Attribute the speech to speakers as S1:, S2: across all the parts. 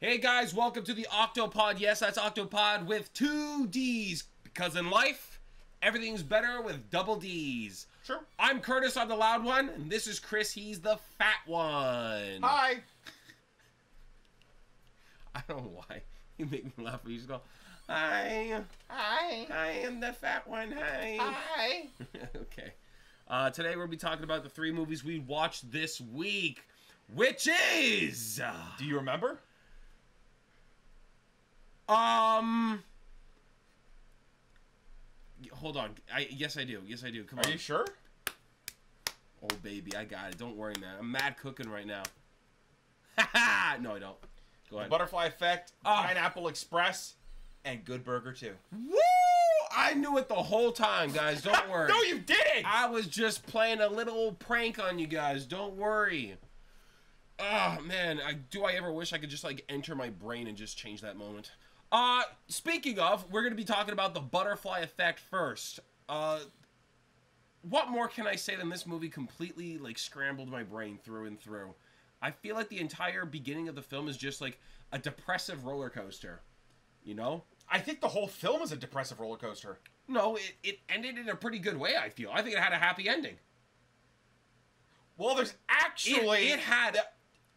S1: Hey guys, welcome to the Octopodd. Yes, that's Octopodd with 2 D's. Because in life, everything's better with double D's.
S2: Sure.
S1: I'm Curtis, I'm the loud one, and this is Chris, he's the fat one.
S2: Hi.
S1: I don't know why. You make me laugh when you just go, hi.
S2: Hi.
S1: I am the fat one, hi.
S2: Hi.
S1: Okay. Today we'll be talking about the 3 movies we watched this week, which is...
S2: Do you remember?
S1: Hold on. Yes, I do. Yes, I do. Come
S2: Are
S1: on.
S2: you sure?
S1: Oh, baby, I got it. Don't worry, man. I'm mad cooking right now. Ha No, I don't. Go ahead.
S2: Butterfly Effect, Pineapple Express, and Good Burger 2.
S1: Woo! I knew it the whole time, guys. Don't worry.
S2: No, you didn't!
S1: I was just playing a little prank on you guys. Don't worry. Oh, man. Do I ever wish I could just, like, enter my brain and just change that moment? Speaking of, we're going to be talking about the Butterfly Effect first. What more can I say than this movie completely, like, scrambled my brain through and through? I feel like the entire beginning of the film is just, like, a depressive roller coaster. You know?
S2: I think the whole film is a depressive roller coaster.
S1: No, it ended in a pretty good way, I feel. I think it had a happy ending.
S2: Well, there's actually...
S1: It had...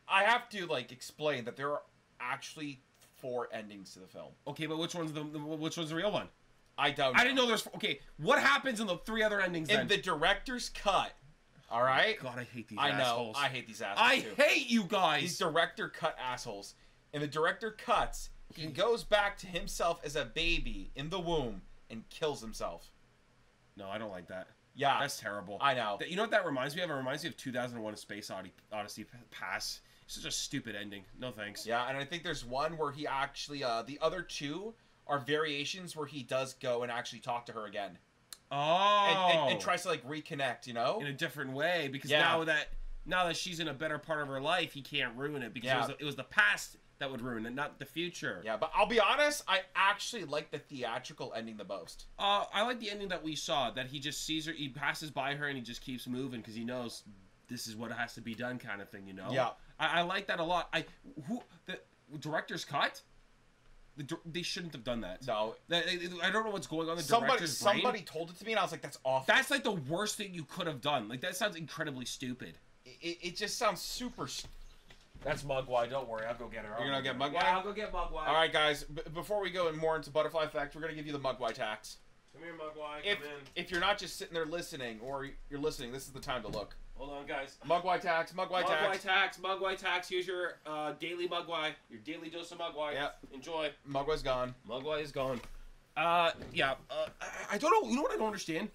S2: I have to, like, explain that there are actually 4 endings to the film.
S1: Okay, but which one's the real one?
S2: I don't know.
S1: I didn't know there's... Okay, what happens in the 3 other endings then?
S2: In the director's cut, all right?
S1: God, I hate these
S2: I
S1: assholes.
S2: know. I hate these assholes, too.
S1: I hate you guys!
S2: These director cut assholes. In the director cuts, he goes back to himself as a baby in the womb and kills himself.
S1: No, I don't like that.
S2: Yeah.
S1: That's terrible.
S2: I know.
S1: You know what that reminds me of? It reminds me of 2001: A Space Odyssey Pass. It's such a stupid ending. No thanks.
S2: Yeah, and I think there's one where he actually, the other 2 are variations where he does go and actually talk to her again.
S1: Oh.
S2: And tries to, like, reconnect, you know?
S1: In a different way, because now that she's in a better part of her life, he can't ruin it, because it was the past that would ruin it, not the future.
S2: Yeah, but I'll be honest, I actually like the theatrical ending the most.
S1: I like the ending that we saw, that he just sees her, he passes by her, and he just keeps moving, because he knows this is what has to be done, kind of thing, you know?
S2: Yeah.
S1: I like that a lot. The director's cut? They shouldn't have done that.
S2: No.
S1: I don't know what's going on in the director's brain.
S2: Somebody told it to me, and I was like, that's awful.
S1: That's like the worst thing you could have done. Like, that sounds incredibly stupid.
S2: It just sounds super...
S1: That's Mugwai. Don't worry. I'll go get her.
S2: You're going to get Mugwai?
S1: Yeah, I'll go get Mugwai.
S2: All right, guys. Before we go more into Butterfly Effect, we're going to give you the Mugwai tax.
S1: Come here, Mugwai. Come in.
S2: If you're not just sitting there listening, or you're listening, this is the time to look.
S1: Hold on, guys.
S2: Mugwai tax, Mugwai tax.
S1: Mugwai tax, Mugwai tax. Here's your daily Mugwai. Your daily dose of Mugwai.
S2: Yep.
S1: Enjoy.
S2: Mugwai's gone.
S1: Mugwai is gone. I don't know. You know what I don't understand?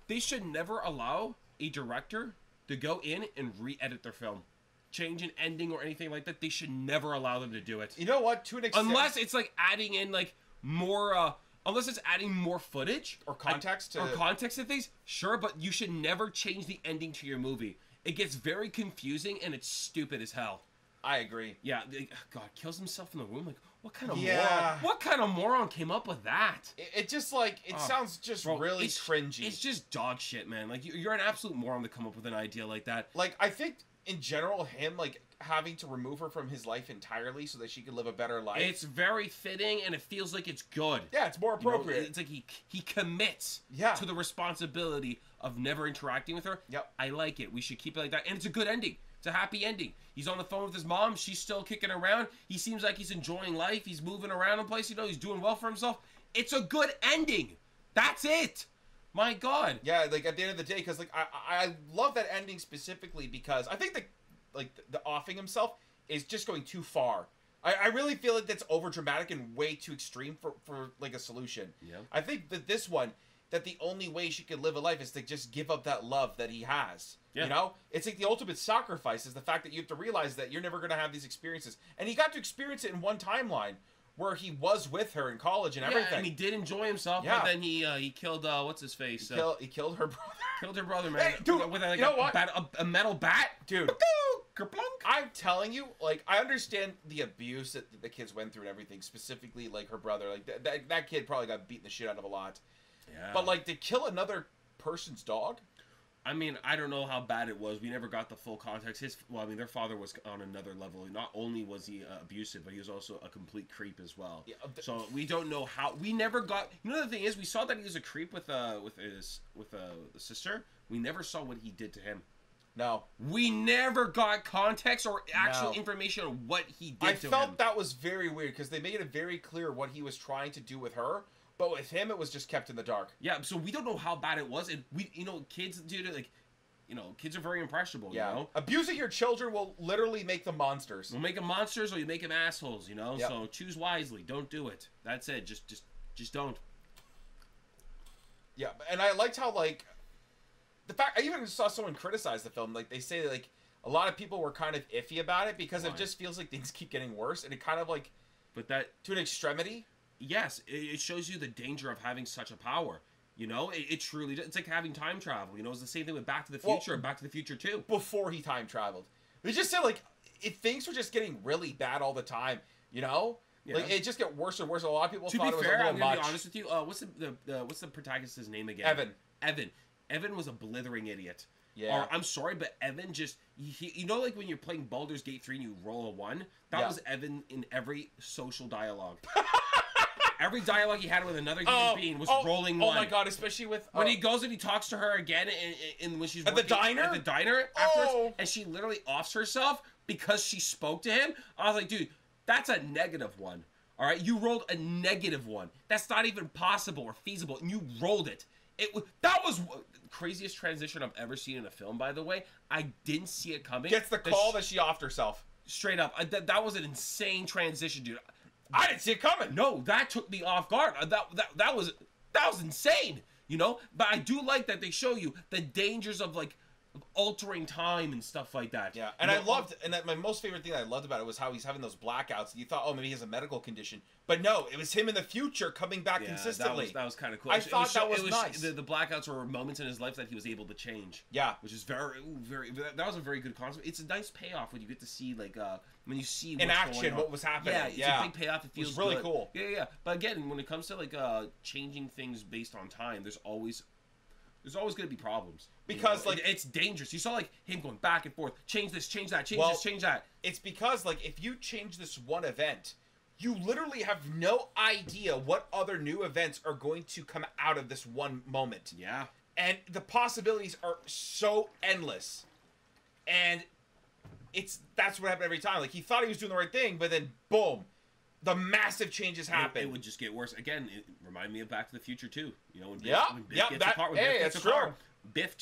S1: They should never allow a director to go in and re-edit their film. Change an ending or anything like that. They should never allow them to do it.
S2: You know what? To an extent.
S1: Unless it's like adding in like more... Unless it's adding more footage
S2: or context
S1: to things, sure, but you should never change the ending to your movie. It gets very confusing and it's stupid as hell.
S2: I agree.
S1: Yeah, God, kills himself in the womb. Like, what kind of moron? What kind of moron came up with that?
S2: It just like sounds just really cringy.
S1: It's just dog shit, man. Like you're an absolute moron to come up with an idea like that.
S2: Like I think in general, him like having to remove her from his life entirely so that she could live a better life.
S1: It's very fitting, and it feels like it's good.
S2: Yeah, it's more appropriate.
S1: You know, it's like he commits to the responsibility of never interacting with her.
S2: Yep.
S1: I like it. We should keep it like that. And it's a good ending. It's a happy ending. He's on the phone with his mom. She's still kicking around. He seems like he's enjoying life. He's moving around in place. You know, he's doing well for himself. It's a good ending. That's it. My God.
S2: Yeah, like at the end of the day, because like I love that ending specifically because I think the offing himself is just going too far. I really feel like that's over dramatic and way too extreme for like a solution.
S1: Yeah.
S2: I think that this one, that the only way she could live a life is to just give up that love that he has. Yeah. You know? It's like the ultimate sacrifice is the fact that you have to realize that you're never going to have these experiences. And he got to experience it in one timeline where he was with her in college and everything.
S1: And he did enjoy himself, but then he killed, what's his face?
S2: He killed her brother.
S1: Killed her brother, man.
S2: Hey, dude,
S1: with like
S2: you know what?
S1: A metal bat?
S2: Dude. I'm telling you, like, I understand the abuse that the kids went through and everything, specifically, like, her brother. Like, that kid probably got beaten the shit out of a lot.
S1: Yeah.
S2: But, like, to kill another person's dog?
S1: I mean, I don't know how bad it was. We never got the full context. Well, I mean, their father was on another level. Not only was he abusive, but he was also a complete creep as well. Yeah, so we don't know how. We never got. You know, the thing is, we saw that he was a creep with the sister. We never saw what he did to him.
S2: No,
S1: we never got context or actual information on what he did to him.
S2: I felt that was very weird because they made it very clear what he was trying to do with her. But with him, it was just kept in the dark.
S1: Yeah, so we don't know how bad it was, and kids, dude, like, kids are very impressionable. Yeah, you know,
S2: abusing your children will literally make them monsters.
S1: Will make them monsters, or you make them assholes. You know,
S2: yep.
S1: So choose wisely. Don't do it. That's it. Just don't.
S2: Yeah, and I liked how like the fact I even saw someone criticize the film. Like they say like a lot of people were kind of iffy about it because it just feels like things keep getting worse, and it kind of like,
S1: but that
S2: to an extremity.
S1: Yes, it shows you the danger of having such a power. You know, it truly, it's like having time travel. You know, it's the same thing with Back to the Future and Back to the Future 2.
S2: Before he time traveled. They just said, like, if things were just getting really bad all the time, you know? Yeah. Like, it just get worse and worse. A lot of people thought it was a little much. To be fair, I'm going to be honest
S1: with you. What's the protagonist's name again? Evan was a blithering idiot. Yeah. Or, I'm sorry, but Evan just... you know, like when you're playing Baldur's Gate 3 and you roll a 1? That was Evan in every social dialogue. Every dialogue he had with another human being was rolling one.
S2: Oh my god, especially with...
S1: when he goes and he talks to her again and when she's
S2: at the diner?
S1: At the diner afterwards, and she literally offs herself because she spoke to him. I was like, dude, that's a negative one. All right? You rolled a negative one. That's not even possible or feasible, and you rolled it. That was the craziest transition I've ever seen in a film, by the way. I didn't see it coming.
S2: Gets the call that she offed herself.
S1: Straight up. That was an insane transition, dude.
S2: I didn't see it coming.
S1: No, that took me off guard. That was insane, you know? But I do like that they show you the dangers of, like, altering time and stuff like that.
S2: Yeah, and my most favorite thing I loved about it was how he's having those blackouts. You thought, oh, maybe he has a medical condition. But no, it was him in the future coming back consistently.
S1: That was kind of cool.
S2: I thought that was nice.
S1: The blackouts were moments in his life that he was able to change.
S2: Yeah.
S1: Which is that was a very good concept. It's a nice payoff when you get to see, like, when you see
S2: in action what was happening.
S1: Yeah, it's a big payoff. It feels
S2: really
S1: good.
S2: Cool.
S1: Yeah. But again, when it comes to, like, changing things based on time, there's always going to be problems.
S2: Because, like...
S1: it's dangerous. You saw, like, him going back and forth. Change this, change that, change that.
S2: It's because, like, if you change this one event, you literally have no idea what other new events are going to come out of this one moment.
S1: Yeah.
S2: And the possibilities are so endless. And that's what happened every time. Like, he thought he was doing the right thing, but then, boom. The massive changes happen.
S1: It would just get worse. Again, it reminded me of Back to the Future 2. You know, when Biff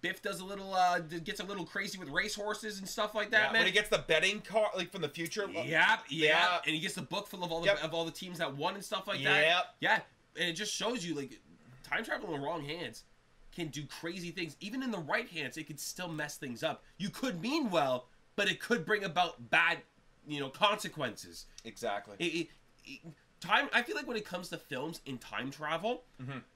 S1: Biff does a little, gets a little crazy with racehorses and stuff like that, man.
S2: When he gets the betting car, like, from the future.
S1: Yeah. And he gets the book full of all the teams that won and stuff like that. Yeah. And it just shows you, like, time travel in the wrong hands can do crazy things. Even in the right hands, it could still mess things up. You could mean well, but it could bring about bad, consequences.
S2: Exactly.
S1: I feel like when it comes to films in time travel,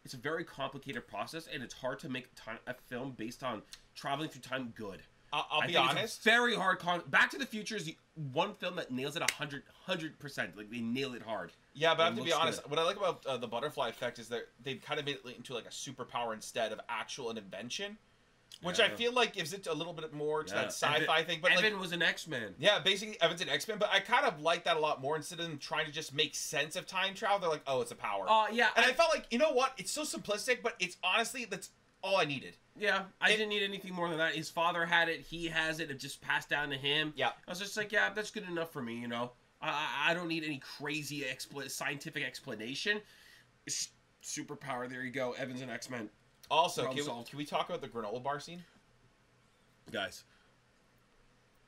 S1: it's a very complicated process, and it's hard to make a film based on traveling through time good.
S2: I'll be honest.
S1: It's very hard. Back to the Future is the one film that nails it 100%. Like, they nail it hard.
S2: Yeah, but I have to be honest. Good. What I like about the Butterfly Effect is that they've kind of made it into, like, a superpower instead of actual invention. Which I feel like gives it a little bit more to that sci-fi thing. But
S1: Evan was an X-Men.
S2: Yeah, basically Evan's an X-Men. But I kind of like that a lot more. Instead of them trying to just make sense of time travel, they're like, oh, it's a power.
S1: Yeah.
S2: And I felt like, you know what? It's so simplistic, but it's honestly, that's all I needed.
S1: Yeah, I didn't need anything more than that. His father had it. He has it. It just passed down to him.
S2: Yeah.
S1: I was just like, yeah, that's good enough for me, I don't need any crazy scientific explanation. Superpower, there you go. Evan's an X-Men.
S2: Also, can we talk about the granola bar scene?
S1: Guys,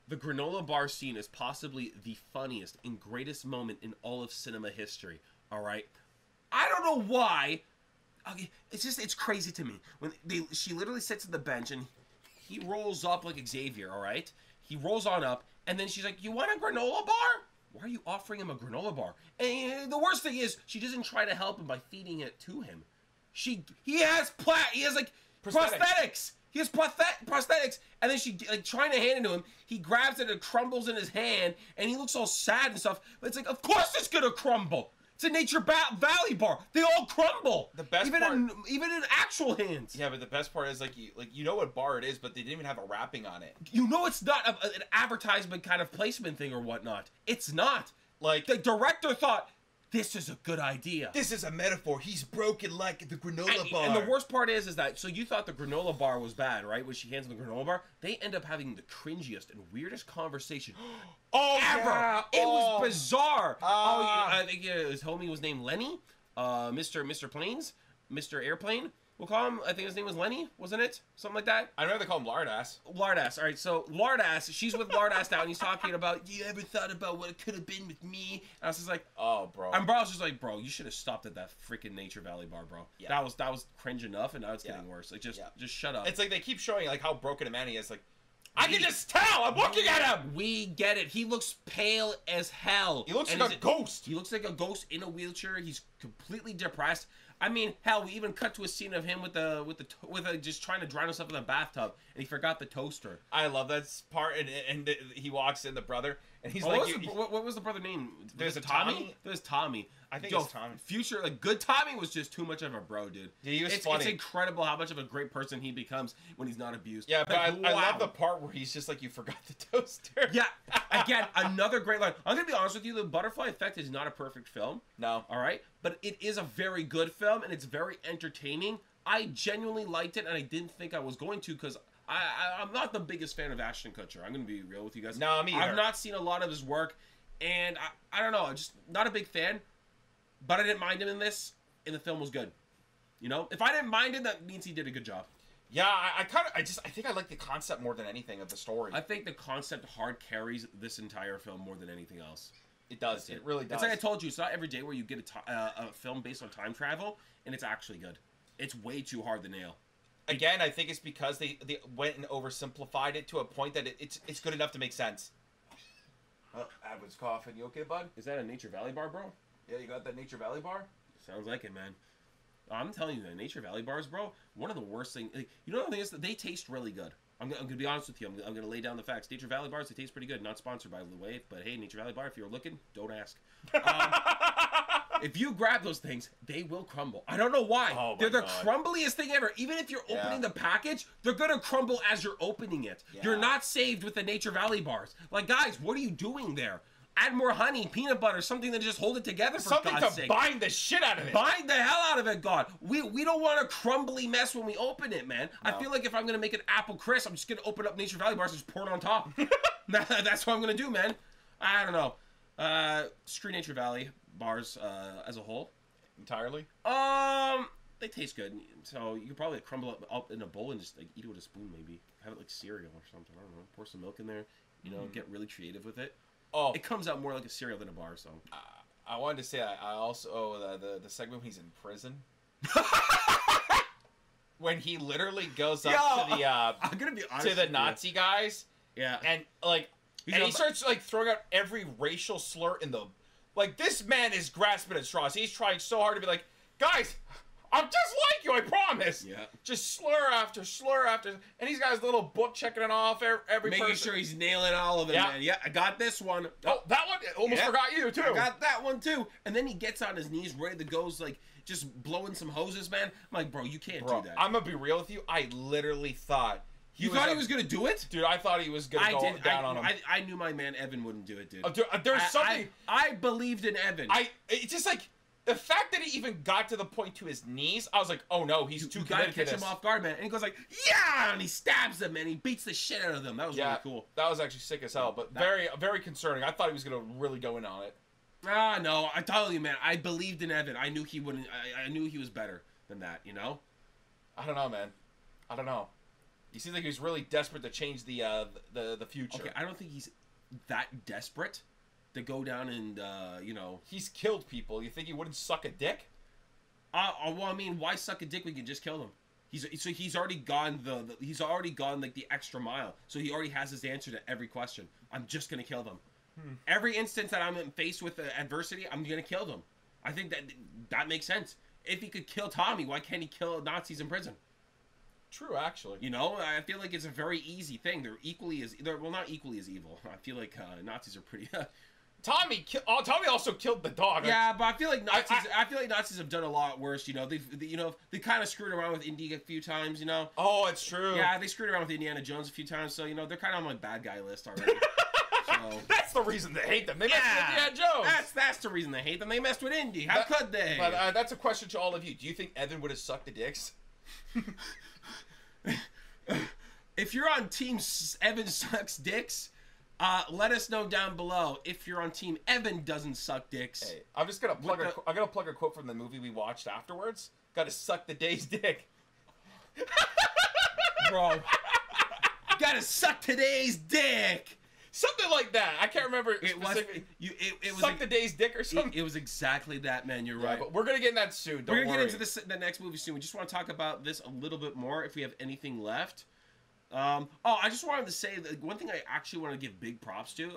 S1: the granola bar scene is possibly the funniest and greatest moment in all of cinema history, all right? I don't know why. Okay, it's crazy to me. When she literally sits at the bench and he rolls up like Xavier, all right? He rolls on up, and then she's like, you want a granola bar? Why are you offering him a granola bar? And the worst thing is, she doesn't try to help him by feeding it to him. He has like prosthetics. He has prosthetics, and then she, like, trying to hand it to him. He grabs it and crumbles in his hand, and he looks all sad and stuff. But it's like, of course it's gonna crumble. It's a Nature Valley bar. They all crumble.
S2: The best
S1: even
S2: part,
S1: even in actual hands.
S2: Yeah, but the best part is you know what bar it is, but they didn't even have a wrapping on it.
S1: You know it's not an advertisement kind of placement thing or whatnot. It's not.
S2: Like
S1: the director thought, this is a good idea.
S2: This is a metaphor. He's broken like the granola bar.
S1: And the worst part is that, so you thought the granola bar was bad, right? When she hands him the granola bar, they end up having the cringiest and weirdest conversation ever.
S2: Yeah.
S1: It was bizarre. I think his homie was named Lenny, Mr. Planes, Mr. Airplane. We'll call him, I think his name was Lenny, wasn't it? Something like that?
S2: I'd rather call him Lardass.
S1: Lardass. All right, so Lardass, she's with Lardass now, and he's talking about, you ever thought about what it could have been with me? And I was just like,
S2: oh, bro.
S1: And bro, I was just like, bro, you should have stopped at that freaking Nature Valley bar, bro. Yeah. That was cringe enough, and now it's getting worse. Like, just shut up.
S2: It's like they keep showing like how broken a man he is. Like, I can just tell. I'm looking at him.
S1: We get it. He looks pale as hell.
S2: He looks like a ghost.
S1: He looks like a ghost in a wheelchair. He's completely depressed. I mean, hell, we even cut to a scene of him with just trying to drown himself in the bathtub, and he forgot the toaster.
S2: I love that part, and he walks in, the brother, and he's
S1: what was the brother name?
S2: There's a Tommy.
S1: There's Tommy.
S2: I think it's Tommy.
S1: Future, like, good Tommy was just too much of a bro, dude.
S2: Yeah, he was funny.
S1: It's incredible how much of a great person he becomes when he's not abused.
S2: Yeah, but I love the part where he's just like, you forgot the toaster.
S1: Yeah, again, another great line. I'm gonna be honest with you, the Butterfly Effect is not a perfect film.
S2: No.
S1: All right? But it is a very good film, and it's very entertaining. I genuinely liked it, and I didn't think I was going to, because I'm not the biggest fan of Ashton Kutcher. I'm going to be real with you guys.
S2: No, me either.
S1: I've not seen a lot of his work, and I don't know, I'm just not a big fan, but I didn't mind him in this, and the film was good. You know? If I didn't mind him, that means he did a good job.
S2: Yeah, I think I like the concept more than anything of the story.
S1: I think the concept hard carries this entire film more than anything else.
S2: It does. It really does.
S1: It's like I told you, it's not every day where you get a film based on time travel, and it's actually good. It's way too hard to nail.
S2: Again, I think it's because they went and oversimplified it to a point that it's good enough to make sense. Oh, Adwood's coughing. You okay, bud?
S1: Is that a Nature Valley bar, bro?
S2: Yeah, you got that Nature Valley bar?
S1: Sounds like it, man. I'm telling you, the Nature Valley bars, bro, one of the worst things. Like, you know the thing is that they taste really good. I'm going to be honest with you. I'm going to lay down the facts. Nature Valley bars, they taste pretty good. Not sponsored, by the way. But hey, Nature Valley bar, if you're looking, don't ask. If you grab those things, they will crumble. I don't know why.
S2: Oh,
S1: they're the crumbliest thing ever. Even if you're opening the package, they're going to crumble as you're opening it. Yeah. You're not saved with the Nature Valley bars. Like, guys, what are you doing there? Add more honey, peanut butter, something to just hold it together, for God's sake.
S2: Something to bind the shit out of it.
S1: Bind the hell out of it, God. We don't want a crumbly mess when we open it, man. No. I feel like if I'm going to make an apple crisp, I'm just going to open up Nature Valley bars and just pour it on top. That's what I'm going to do, man. I don't know. Screw Nature Valley bars as a whole.
S2: Entirely?
S1: They taste good. So you could probably crumble up in a bowl and just like eat it with a spoon, maybe. Have it like cereal or something. I don't know. Pour some milk in there. You know, get really creative with it. Oh, it comes out more like a cereal than a bar. So
S2: I wanted to say I also the segment when he's in prison, when he literally goes up to the
S1: I'm gonna be honest
S2: to the Nazi guys, and like he starts like throwing out every racial slur in the like. This man is grasping at straws. He's trying so hard to be like, guys, I'm just like you, I promise. Yeah. Just slur after slur after, and he's got his little book checking it off every
S1: Making
S2: person.
S1: Sure he's nailing all of them, man. Yeah, I got this one.
S2: Oh, that one? Almost forgot you, too.
S1: I got that one, too. And then he gets on his knees, ready to go, like, just blowing some hoses, man. I'm like, bro, you can't do that.
S2: I'm going to be real with you. I literally thought...
S1: You thought he was going to do it?
S2: Dude, I thought he was going to go down on him.
S1: I knew my man Evan wouldn't do it, dude.
S2: Dude, there's something...
S1: I believed in Evan.
S2: It's just like... The fact that he even got to the point to his knees, I was like, oh no, he's too committed to this.
S1: Catch him off guard, man. And he goes like, yeah! And he stabs them, man. He beats the shit out of them. That was really cool.
S2: That was actually sick as hell, but very, very concerning. I thought he was going to really go in on it.
S1: No. I tell you, man. I believed in Evan. I knew he wouldn't... I knew he was better than that, you know?
S2: I don't know, man. I don't know. He seems like he was really desperate to change the future.
S1: Okay, I don't think he's that desperate to go down and, you know...
S2: He's killed people. You think he wouldn't suck a dick?
S1: Well, I mean, why suck a dick when you can just kill them? He's already gone he's already gone, like, the extra mile. So he already has his answer to every question. I'm just gonna kill them. Every instance that I'm faced with adversity, I'm gonna kill them. I think that makes sense. If he could kill Tommy, why can't he kill Nazis in prison?
S2: True, actually.
S1: You know, I feel like it's a very easy thing. They're not equally as evil. I feel like Nazis are pretty
S2: Tommy also killed the dog.
S1: Yeah, but I feel like Nazis have done a lot worse. You know, they kind of screwed around with Indy a few times. You know.
S2: Oh, it's true.
S1: Yeah, they screwed around with Indiana Jones a few times. So you know, they're kind of on my bad guy list already. So.
S2: That's the reason they hate them. They messed with Indiana Jones.
S1: That's the reason they hate them. They messed with Indy. How could they?
S2: But that's a question to all of you. Do you think Evan would have sucked the dicks?
S1: If you're on Team Evan sucks dicks, let us know down below. If you're on Team Evan doesn't suck dicks.
S2: Hey, I'm just gonna plug. I'm gonna plug a quote from the movie we watched afterwards. Got to suck the day's dick,
S1: bro. Gotta suck today's dick.
S2: Something like that. I can't remember.
S1: It was
S2: suck the day's dick or something.
S1: It was exactly that, man. You're right.
S2: But we're gonna get in that soon.
S1: We're gonna get into the next movie soon. We just want to talk about this a little bit more if we have anything left. I just wanted to say that one thing I actually want to give big props to.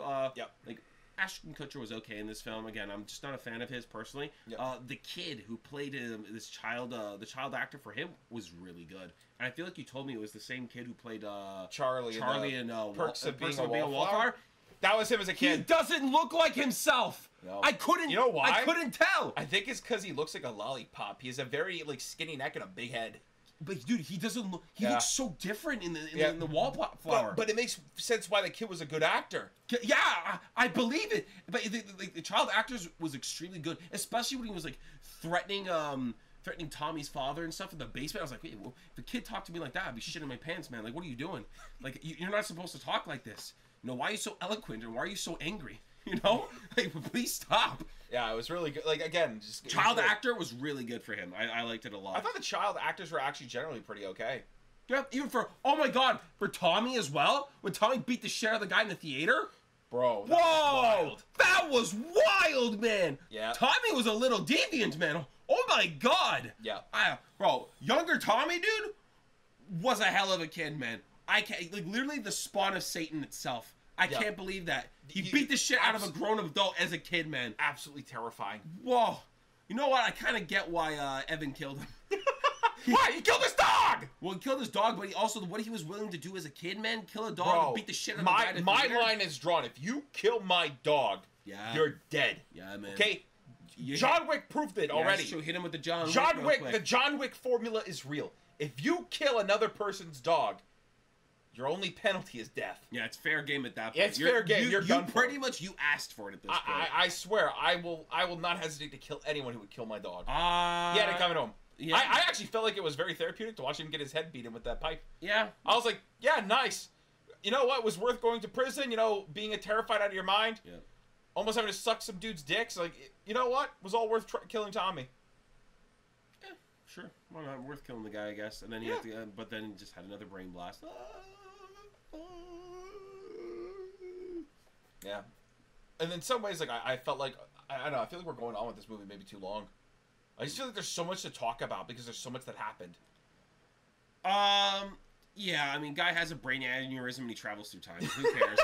S1: Like Ashton Kutcher was okay in this film. Again, I'm just not a fan of his personally. Yep. The kid who played the child actor for him was really good. And I feel like you told me it was the same kid who played Charlie in
S2: Perks of Being a
S1: Wallflower.
S2: Wallflower. That was him as a kid.
S1: He doesn't look like himself.
S2: No.
S1: I couldn't.
S2: You know why?
S1: I couldn't tell.
S2: I think it's because he looks like a lollipop. He has a very skinny neck and a big head.
S1: But dude, he doesn't look. He looks so different in the Wallflower.
S2: But it makes sense why the kid was a good actor.
S1: Yeah, I believe it. But the child actors was extremely good, especially when he was like threatening Tommy's father and stuff in the basement. I was like, wait, well, if a kid talked to me like that, I'd be shitting my pants, man. Like, what are you doing? Like, you're not supposed to talk like this. You know, why are you so eloquent and why are you so angry? You know, like, please stop.
S2: Yeah, it was really good. Like, again, just
S1: child actor was really good for him. I liked it a lot.
S2: I thought the child actors were actually generally pretty okay.
S1: Yeah, even for for Tommy as well. When Tommy beat the shit out of the guy in the theater,
S2: bro.
S1: That was wild, man.
S2: Yeah,
S1: Tommy was a little deviant, man. Oh my god.
S2: Yeah,
S1: bro, younger Tommy, dude, was a hell of a kid, man. I can't literally the spawn of Satan itself. I can't believe that. He beat the shit out of a grown adult as a kid, man.
S2: Absolutely terrifying.
S1: Whoa. You know what? I kind of get why Evan killed him.
S2: Why? He killed his dog!
S1: Well, he killed his dog, but he also, what he was willing to do as a kid, man, kill a dog and beat the shit out of the guy.
S2: My line is drawn. If you kill my dog, you're dead.
S1: Yeah, man.
S2: Okay? John Wick proved it already.
S1: That's true. Hit him with the John
S2: Wick. The John Wick formula is real. If you kill another person's dog, your only penalty is death.
S1: Yeah, it's fair game at that point.
S2: Yeah, it's fair game. You're done
S1: pretty much you asked for it at this point.
S2: I swear, I will not hesitate to kill anyone who would kill my dog. He had it coming home. Yeah. I actually felt like it was very therapeutic to watch him get his head beaten with that pipe.
S1: Yeah.
S2: I was like, yeah, nice. You know what? Was worth going to prison. You know, being terrified out of your mind.
S1: Yeah.
S2: Almost having to suck some dude's dicks. Like, you know what? Was all worth killing Tommy.
S1: Yeah, sure. Well, not worth killing the guy, I guess. And then he had to, but then he just had another brain blast.
S2: Yeah. And in some ways, like, I felt like, I don't know, I feel like we're going on with this movie maybe too long. I just feel like there's so much to talk about because there's so much that happened.
S1: Yeah, I mean, guy has a brain aneurysm and he travels through time. Who cares?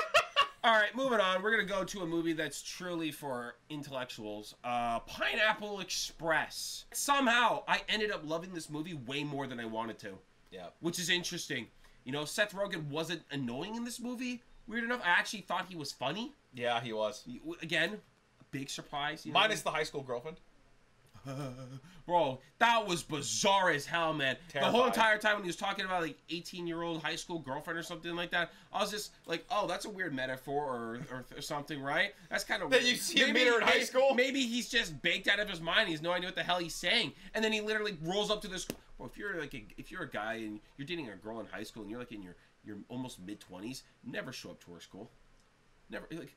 S1: All right, moving on. We're going to go to a movie that's truly for intellectuals. Pineapple Express. Somehow, I ended up loving this movie way more than I wanted to.
S2: Yeah.
S1: Which is interesting. You know, Seth Rogen wasn't annoying in this movie. Weird enough, I actually thought he was funny.
S2: Yeah, he was.
S1: Again, a big surprise. You know?
S2: Minus the high school girlfriend.
S1: Bro, that was bizarre as hell, man.
S2: Terrifying.
S1: The whole entire time when he was talking about, like, 18-year-old high school girlfriend or something like that, I was just like, oh, that's a weird metaphor or something, right? That's kind of weird.
S2: Then you see him meet her in high school?
S1: Maybe he's just baked out of his mind. He has no idea what the hell he's saying. And then he literally rolls up to this... Well, if you're a guy and you're dating a girl in high school and you're, like, in your almost mid-20s, never show up to her school. Never, like...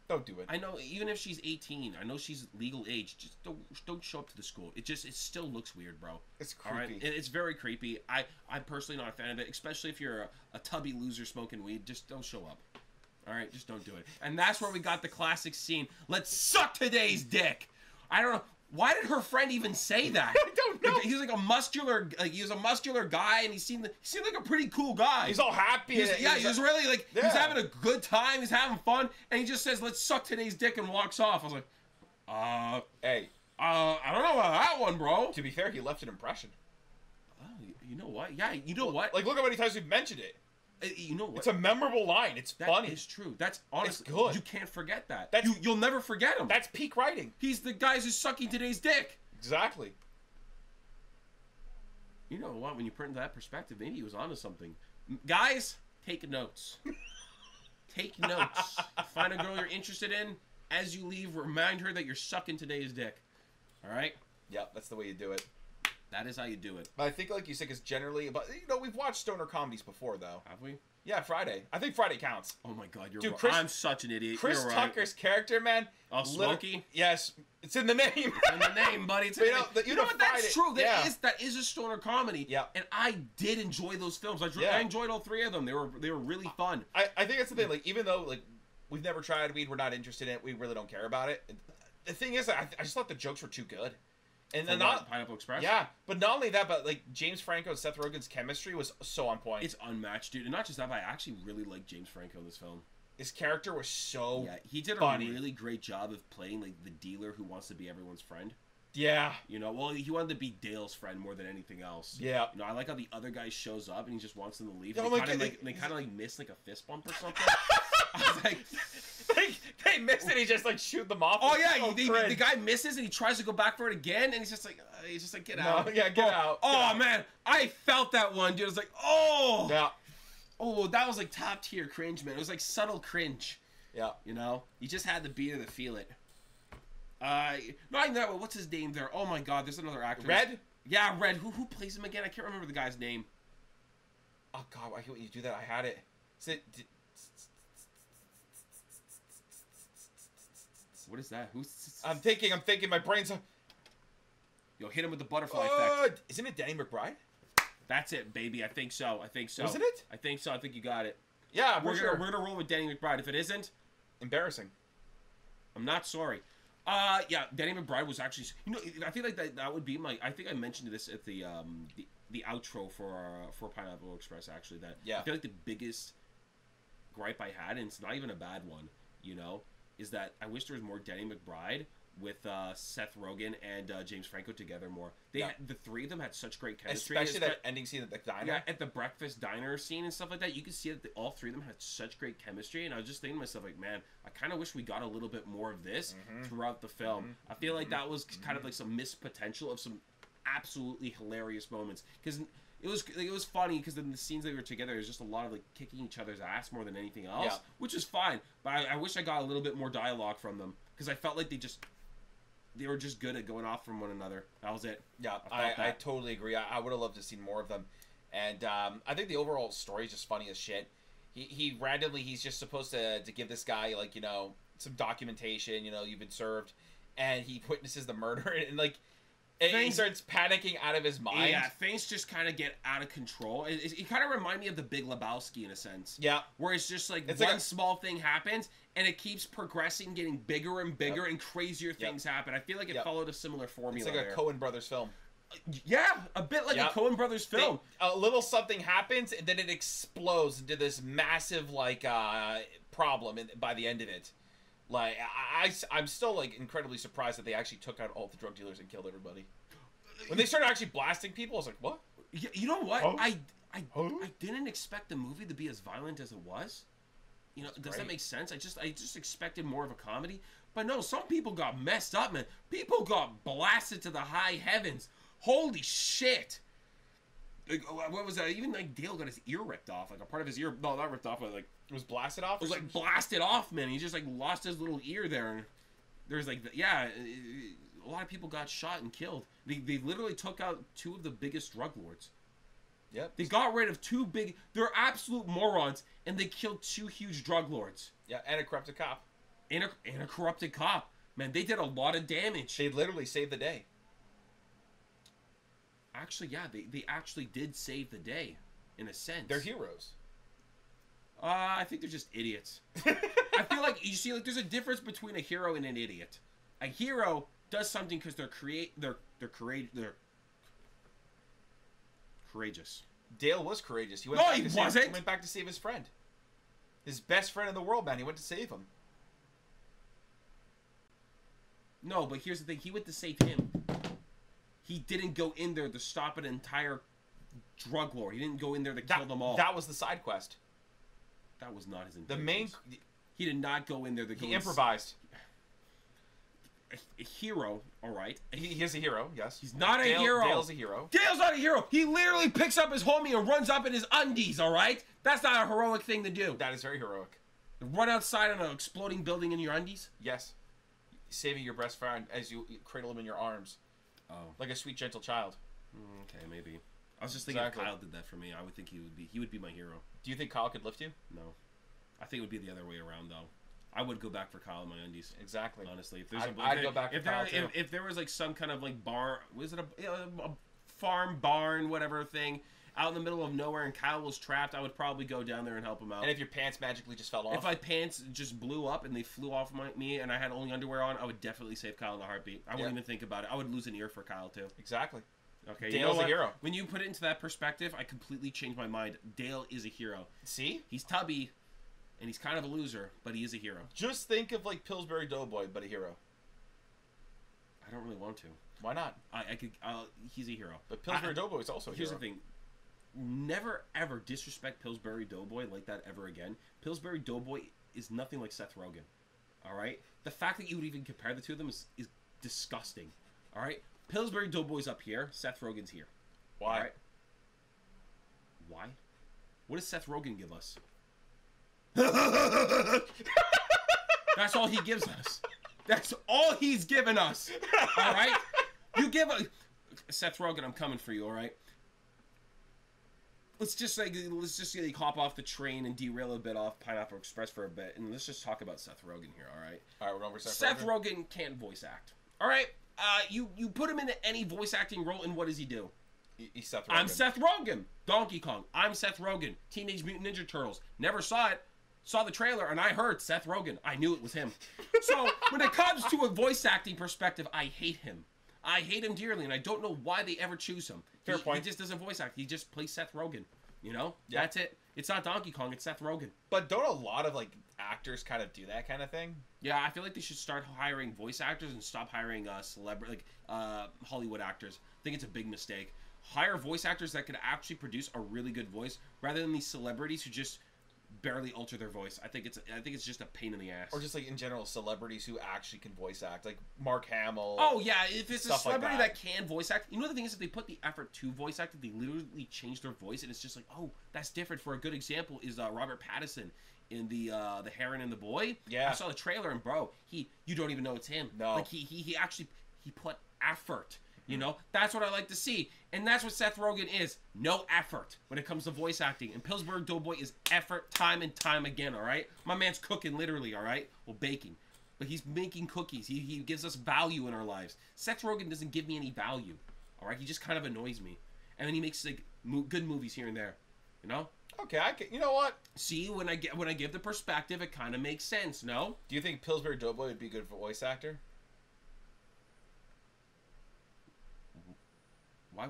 S2: Don't do it.
S1: I know, even if she's 18, I know she's legal age. Just don't show up to the school. It still looks weird, bro.
S2: It's creepy.
S1: All right? It's very creepy. I'm personally not a fan of it, especially if you're a tubby loser smoking weed. Just don't show up. All right, just don't do it. And that's where we got the classic scene. Let's suck today's dick. I don't know. Why did her friend even say that?
S2: I don't know.
S1: Like, he was like a muscular, guy, and he seemed like a pretty cool guy.
S2: He's all happy.
S1: He was really like, he's having a good time. He's having fun, and he just says, "Let's suck today's dick," and walks off. I was like,
S2: hey,
S1: I don't know about that one, bro.
S2: To be fair, he left an impression.
S1: Oh, you know what? Yeah, you know what?
S2: Like, look how many times we've mentioned it.
S1: You know what?
S2: It's a memorable line. It's funny.
S1: It's true. That's honestly
S2: it's good.
S1: You can't forget that. You'll never forget him.
S2: That's peak writing.
S1: He's the guy who's sucking today's dick.
S2: Exactly.
S1: You know what? When you put it into that perspective, maybe he was onto something. Guys, take notes. Take notes. Find a girl you're interested in. As you leave, remind her that you're sucking today's dick. All right?
S2: Yep, that's the way you do it.
S1: That is how you do it.
S2: But I think, like you said, it's generally about, we've watched stoner comedies before, though.
S1: Have we?
S2: Yeah, Friday. I think Friday counts.
S1: Oh my God, you're
S2: Dude,
S1: right. I'm such an idiot.
S2: Chris
S1: you're
S2: Tucker's character, man.
S1: Oh, Smokey?
S2: Yes, it's in the name.
S1: It's in the name, buddy. It's in the name. You know what? That's true. That is a stoner comedy.
S2: Yeah.
S1: And I did enjoy those films. I enjoyed all three of them. They were really fun.
S2: I think that's the thing. Like, even though we've never tried weed, we're not interested in it. We really don't care about it. The thing is, I just thought the jokes were too good. And then not
S1: Pineapple Express.
S2: Yeah, but not only that, but like James Franco and Seth Rogen's chemistry was so on point.
S1: It's unmatched, dude. And not just that, but I actually really like James Franco in this film.
S2: His character was so
S1: he did
S2: funny.
S1: A really great job of playing like the dealer who wants to be everyone's friend.
S2: Yeah.
S1: You know, well, he wanted to be Dale's friend more than anything else.
S2: Yeah.
S1: You know, I like how the other guy shows up and he just wants them to leave.
S2: Oh,
S1: they kind of miss like a fist bump or something. I was like,
S2: they missed it. He just like shoot them off.
S1: Oh yeah, the guy misses and he tries to go back for it again, and he's just like get out.
S2: Yeah, get out.
S1: Oh man, I felt that one, dude. I was like, oh.
S2: Yeah.
S1: Oh, that was like top tier cringe, man. It was like subtle cringe.
S2: Yeah.
S1: You know, you just had to be there to feel it. Not even that. What's his name there? Oh my God, there's another actor.
S2: Red.
S1: Yeah, Red. Who plays him again? I can't remember the guy's name.
S2: Oh God, why can't you do that? I had it.
S1: What is that? Who's?
S2: I'm thinking. My brain's.
S1: Yo, hit him with the butterfly effect.
S2: Isn't it Danny McBride?
S1: That's it, baby. I think so.
S2: Wasn't it?
S1: I think so. I think you got it.
S2: Yeah,
S1: we're gonna roll with Danny McBride. If it isn't,
S2: embarrassing.
S1: I'm not sorry. Yeah, Danny McBride was actually. You know, I feel like that would be my. I think I mentioned this at the outro for Pineapple Express. Actually, I feel like the biggest gripe I had, and it's not even a bad one. You know, is that I wish there was more Danny McBride with Seth Rogen and James Franco together more. The three of them had such great chemistry.
S2: Especially that ending scene at the diner.
S1: Yeah, at the breakfast diner scene and stuff like that. You can see that all three of them had such great chemistry. And I was just thinking to myself, like, man, I kind of wish we got a little bit more of this throughout the film. I feel like that was kind of like some missed potential of some absolutely hilarious moments. Because it was funny because in the scenes they were together, it was just a lot of like kicking each other's ass more than anything else, which is fine. But I wish I got a little bit more dialogue from them because I felt like they were just good at going off from one another. That was it.
S2: Yeah, I totally agree. I would have loved to see more of them. And I think the overall story is just funny as shit. He randomly, he's just supposed to give this guy, like, you know, some documentation, you know, you've been served. And he witnesses the murder and like, he starts panicking out of his mind.
S1: Yeah, things just kind of get out of control. It kind of reminds me of The Big Lebowski in a sense.
S2: Yeah.
S1: Where it's just like one small thing happens, and it keeps progressing, getting bigger and bigger, and crazier things happen. I feel like it followed a similar formula.
S2: It's like a Coen Brothers film.
S1: Yeah, a bit like a Coen Brothers film.
S2: A little something happens, and then it explodes into this massive, like, problem by the end of it. Like, I'm still, like, incredibly surprised that they actually took out all the drug dealers and killed everybody. When they started actually blasting people, I was like, what?
S1: You know what?
S2: Huh?
S1: I didn't expect the movie to be as violent as it was. You know, does that make sense? I just expected more of a comedy. But no, some people got messed up, man. People got blasted to the high heavens. Holy shit. Like, what was that? Even, like, Dale got his ear ripped off. Like, a part of his ear... No, not ripped off, but, like...
S2: It was blasted off?
S1: It was, like, blasted off, man. He just, like, lost his little ear there. And there's, like... Yeah, a lot of people got shot and killed. They literally took out two of the biggest drug lords.
S2: Yep.
S1: They got rid of two big... They're absolute morons, and they killed two huge drug lords.
S2: Yeah, and a corrupted cop.
S1: And a corrupted cop. Man, they did a lot of damage.
S2: They literally saved the day.
S1: Actually, yeah, they actually did save the day, in a sense.
S2: They're heroes.
S1: I think they're just idiots. I feel like, you see, like, there's a difference between a hero and an idiot. A hero does something because they're courageous.
S2: Dale was courageous. He went back to save his friend. His best friend in the world, man. He went to save him.
S1: No, but here's the thing. He went to save him. He didn't go in there to stop an entire drug lord. He didn't go in there to kill them all.
S2: That was the side quest.
S1: That was not his intention.
S2: The main...
S1: He did not go in there.
S2: He improvised.
S1: A hero, all right.
S2: He is a hero, yes.
S1: He's not a hero.
S2: Dale's a hero.
S1: Dale's not a hero. He literally picks up his homie and runs up in his undies, all right? That's not a heroic thing to do.
S2: That is very heroic.
S1: Run outside on an exploding building in your undies?
S2: Yes. Saving your best friend as you cradle him in your arms.
S1: Oh.
S2: Like a sweet, gentle child.
S1: Okay, maybe. I was just thinking if Kyle did that for me, I would think he would be my hero.
S2: Do you think Kyle could lift you?
S1: No. I think it would be the other way around, though. I would go back for Kyle in my undies.
S2: Exactly.
S1: Honestly, if
S2: I'd go back for Kyle too.
S1: If there was like some kind of like barn, was it a farm barn, whatever thing, out in the middle of nowhere, and Kyle was trapped, I would probably go down there and help him out.
S2: And if your pants magically just fell off?
S1: If my pants just blew up and they flew off me and I had only underwear on, I would definitely save Kyle in a heartbeat. I wouldn't even think about it. I would lose an ear for Kyle too.
S2: Exactly.
S1: Okay,
S2: Dale's a hero.
S1: When you put it into that perspective, I completely changed my mind. Dale is a hero.
S2: See?
S1: He's tubby, and he's kind of a loser, but he is a hero.
S2: Just think of like Pillsbury Doughboy, but a hero.
S1: I don't really want to.
S2: Why not?
S1: I could. He's a hero.
S2: But Pillsbury Doughboy is also a hero.
S1: Here's the thing. Never ever disrespect Pillsbury Doughboy like that ever again. Pillsbury Doughboy is nothing like Seth Rogen. All right. The fact that you would even compare the two of them is disgusting. All right. Pillsbury Doughboy's up here. Seth Rogen's here.
S2: Why?
S1: Right? Why? What does Seth Rogen give us? That's all he gives us. That's all he's given us. All right? You give a... Seth Rogen, I'm coming for you, all right? Let's just hop off the train and derail a bit off Pineapple Express for a bit, and let's just talk about Seth Rogen here, all right?
S2: All right, we're going for
S1: Seth Rogen can't voice act. All right? You put him into any voice acting role, and what does he do?
S2: He's Seth Rogen.
S1: I'm Seth Rogen. Donkey Kong. I'm Seth Rogen. Teenage Mutant Ninja Turtles. Never saw it. Saw the trailer, and I heard Seth Rogen. I knew it was him. So, when it comes to a voice acting perspective, I hate him. I hate him dearly, and I don't know why they ever choose him.
S2: Fair point.
S1: He just doesn't voice act. He just plays Seth Rogen. You know?
S2: Yeah.
S1: That's it. It's not Donkey Kong. It's Seth Rogen.
S2: But don't a lot of, like, actors kind of do that kind of thing?
S1: Yeah, I feel like they should start hiring voice actors and stop hiring Hollywood actors. I think it's a big mistake. Hire voice actors that can actually produce a really good voice rather than these celebrities who just barely alter their voice. I think it's just a pain in the ass.
S2: Or just like in general celebrities who actually can voice act, like Mark Hamill.
S1: Oh yeah, if it's a celebrity
S2: like
S1: that can voice act, you know the thing is if they put the effort to voice act, they literally change their voice, and it's just like, oh, that's different. For a good example is Robert Pattinson in the Heron and the Boy.
S2: Yeah,
S1: I saw the trailer and bro, you don't even know it's him.
S2: No,
S1: like he actually put effort. You know, that's what I like to see. And that's what Seth Rogen is. No effort when it comes to voice acting. And Pillsbury Doughboy is effort time and time again, all right? My man's cooking literally, all right? Well, baking. But he's making cookies. He gives us value in our lives. Seth Rogen doesn't give me any value, all right? He just kind of annoys me. And then he makes, like, good movies here and there, you know?
S2: Okay, you know what?
S1: See, when I give the perspective, it kind of makes sense, no?
S2: Do you think Pillsbury Doughboy would be a good voice actor?
S1: Why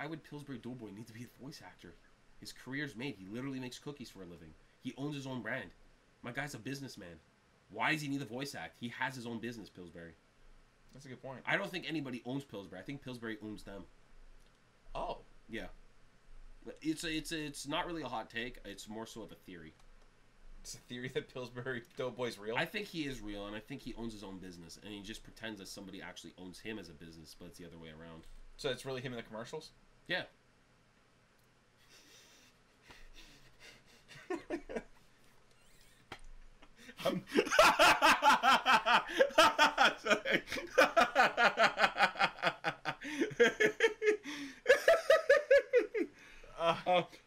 S1: would Pillsbury Doughboy need to be a voice actor? His career's made. He literally makes cookies for a living. He owns his own brand. My guy's a businessman. Why does he need a voice act? He has his own business, Pillsbury.
S2: That's a good point.
S1: I don't think anybody owns Pillsbury. I think Pillsbury owns them.
S2: Oh.
S1: Yeah. It's not really a hot take. It's more so of a theory.
S2: It's a theory that Pillsbury Doughboy's real?
S1: I think he is real, and I think he owns his own business, and he just pretends that somebody actually owns him as a business, but it's the other way around.
S2: So it's really him in the commercials?
S1: Yeah.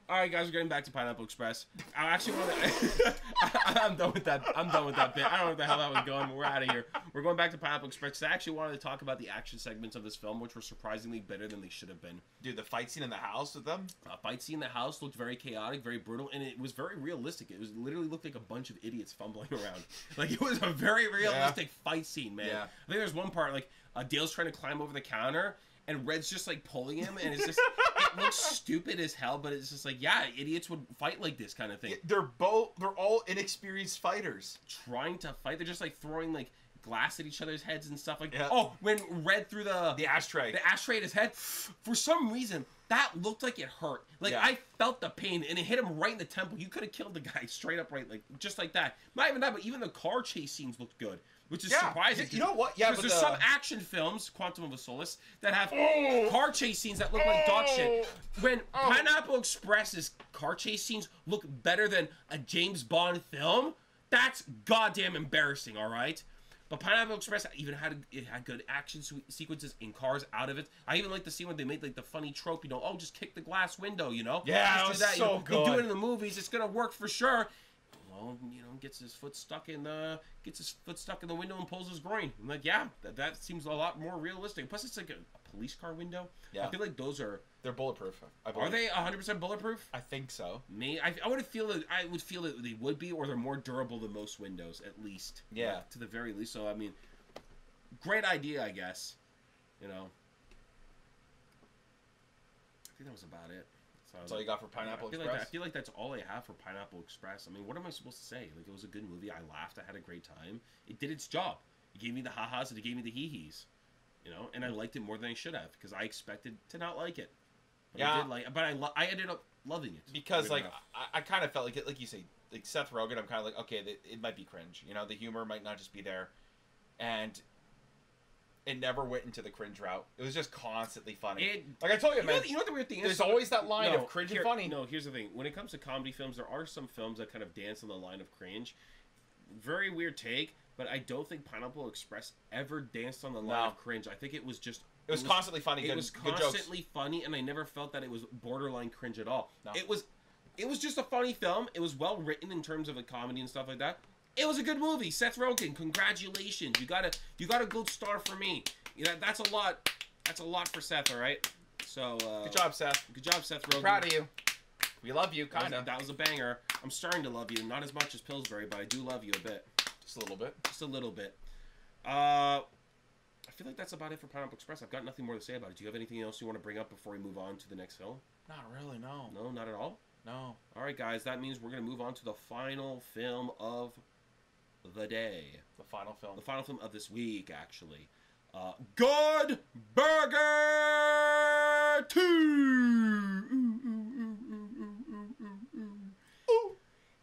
S1: All right, guys, we're getting back to Pineapple Express. I actually want to... I'm done with that. I'm done with that bit. I don't know what the hell that was going, but we're out of here. We're going back to Pineapple Express. I actually wanted to talk about the action segments of this film, which were surprisingly better than they should have been.
S2: Dude, the fight scene in the house with them?
S1: Fight scene in the house looked very chaotic, very brutal, and it was very realistic. It literally looked like a bunch of idiots fumbling around. Like, it was a very realistic fight scene, man.
S2: Yeah.
S1: I think there's one part, like, Dale's trying to climb over the counter, and Red's just, like, pulling him, and it's just... It looks stupid as hell, but it's just like, yeah, idiots would fight like this kind of thing.
S2: They're all inexperienced fighters.
S1: Trying to fight. They're just, like, throwing, like, glass at each other's heads and stuff like that.
S2: Yeah.
S1: Oh, when Red threw the
S2: ashtray
S1: at his head, for some reason that looked like it hurt. Like I felt the pain, and it hit him right in the temple. You could have killed the guy straight up, right, like just like that. Not even that, but even the car chase scenes looked good, which is surprising.
S2: You know what? Yeah,
S1: because there's some action films, Quantum of Solace, that have car chase scenes that look like dog shit. When Pineapple Express's car chase scenes look better than a James Bond film, that's goddamn embarrassing. All right. But Pineapple Express even had good action sequences in cars out of it. I even like the scene when they made like the funny trope, you know, oh, just kick the glass window, you know.
S2: Yeah,
S1: just
S2: it was
S1: do that.
S2: so
S1: good. They do it in the movies, it's gonna work for sure. Well, you know, gets his foot stuck in the window and pulls his groin. I'm like, yeah, that seems a lot more realistic. Plus, it's like a police car window. Yeah, I feel like they're bulletproof. Are they 100% bulletproof?
S2: I think so.
S1: I would feel that they would be, or they're more durable than most windows, at least.
S2: Yeah,
S1: to the very least. So I mean, great idea, I guess. You know, I think that was about it.
S2: That's all you got for Pineapple Express?
S1: I feel like that's all I have for Pineapple Express. I mean, what am I supposed to say? Like, it was a good movie. I laughed. I had a great time. It did its job. It gave me the ha-has and it gave me the hee-hees. You know, and I liked it more than I should have because I expected to not like it. But I did like it. But I ended up loving it.
S2: Because, like, I kind of felt like you say, like Seth Rogen, I'm kind of like, okay, it might be cringe. You know, the humor might not just be there. And it never went into the cringe route. It was just constantly funny. Like I told you, man.
S1: You know what the weird thing is?
S2: There's always that line of cringe and funny.
S1: No, here's the thing. When it comes to comedy films, there are some films that kind of dance on the line of cringe. Very weird take, but I don't think Pineapple Express ever danced on the line of cringe. I think it was just...
S2: It was constantly funny.
S1: It was constantly funny, and I never felt that it was borderline cringe at all. No. It was just a funny film. It was well written in terms of a comedy and stuff like that. It was a good movie. Seth Rogen, congratulations. You got a gold star for me. You know, that's a lot. That's a lot for Seth. All right. So
S2: good job, Seth.
S1: Good job, Seth Rogen.
S2: Proud of you. We love you, kind of.
S1: That was a banger. I'm starting to love you, not as much as Pillsbury, but I do love you a bit.
S2: Just a little bit.
S1: Just a little bit. I feel like that's about it for Pineapple Express. I've got nothing more to say about it. Do you have anything else you want to bring up before we move on to the next film?
S2: Not really. No.
S1: No, not at all.
S2: No.
S1: All right, guys. That means we're gonna move on to the final film of the day.
S2: The final film.
S1: The final film of this week, actually. Good Burger 2!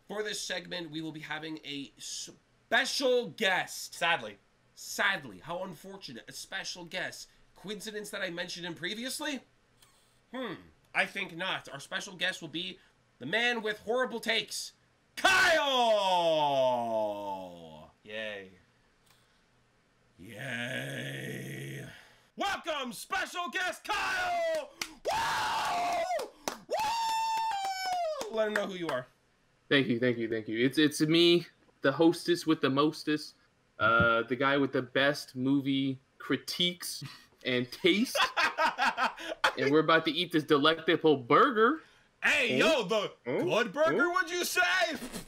S1: For this segment, we will be having a special guest. Sadly. How unfortunate. A special guest. Coincidence that I mentioned him previously? I think not. Our special guest will be the man with horrible takes, Kyle!
S2: Yay.
S1: Yay. Welcome, special guest Kyle! Woo! Woo! Let him know who you are.
S3: Thank you. It's me, the hostess with the mostest, the guy with the best movie critiques and taste. And we're about to eat this delectable burger.
S1: Hey, yo, the good burger, would you say?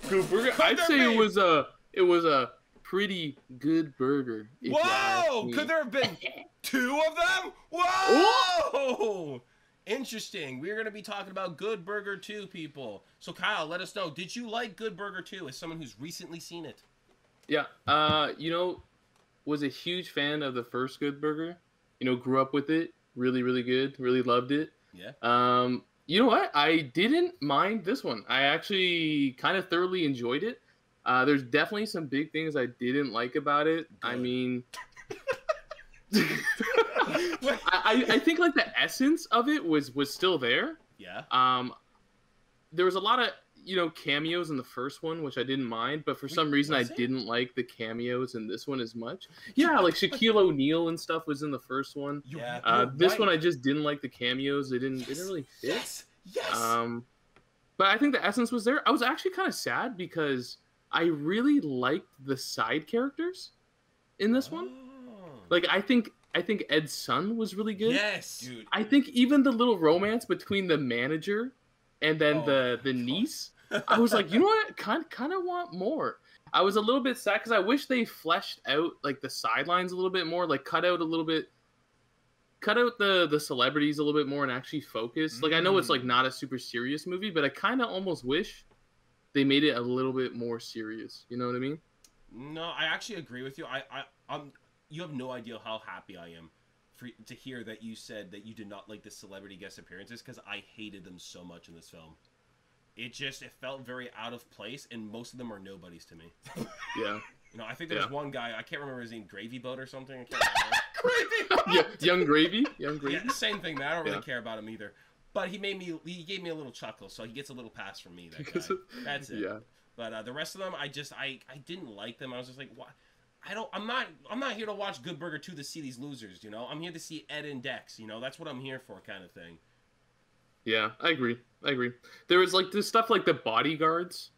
S3: Good burger? I'd say it was a pretty good burger.
S1: Whoa! Could there have been 2 of them? Whoa! Interesting. We're going to be talking about Good Burger 2, people. So, Kyle, let us know. Did you like Good Burger 2 as someone who's recently seen it?
S3: Yeah. Was a huge fan of the first Good Burger. Grew up with it. Really, really good. Really loved it.
S1: Yeah.
S3: You know what? I didn't mind this one. I actually kind of thoroughly enjoyed it. There's definitely some big things I didn't like about it. Good. I mean... I think like the essence of it was still there.
S1: Yeah.
S3: There was a lot of cameos in the first one, which I didn't mind, but for some reason I didn't like the cameos in this one as much. Yeah, like Shaquille O'Neal and stuff was in the first one.
S1: Yeah.
S3: This one I just didn't like the cameos. They didn't really fit.
S1: Yes.
S3: But I think the essence was there. I was actually kind of sad because I really liked the side characters in this one. Like I think Ed's son was really good.
S1: Yes, dude.
S3: I think even the little romance between the manager and then the niece, I was like, you know what? Kind of want more. I was a little bit sad because I wish they fleshed out like the sidelines a little bit more, like cut out the celebrities a little bit more and actually focus. Like I know it's like not a super serious movie, but I kind of almost wish they made it a little bit more serious. You know what I mean?
S1: No, I actually agree with you. You have no idea how happy I am to hear that you said that you did not like the celebrity guest appearances, because I hated them so much in this film. It felt very out of place, and most of them are nobodies to me.
S3: Yeah.
S1: You know, I think there was one guy, I can't remember his name, Gravy Boat or something. I can't remember.
S3: Yeah, Young Gravy.
S1: Yeah, same thing, man. I don't really care about him either. But he gave me a little chuckle, so he gets a little pass from me. That guy. That's it. Yeah. But the rest of them, I didn't like them. I was just like, what? I'm not here to watch Good Burger 2 to see these losers. You know, I'm here to see Ed and Dex. You know, that's what I'm here for, kind of thing.
S3: Yeah, I agree. There was like this stuff like the bodyguards.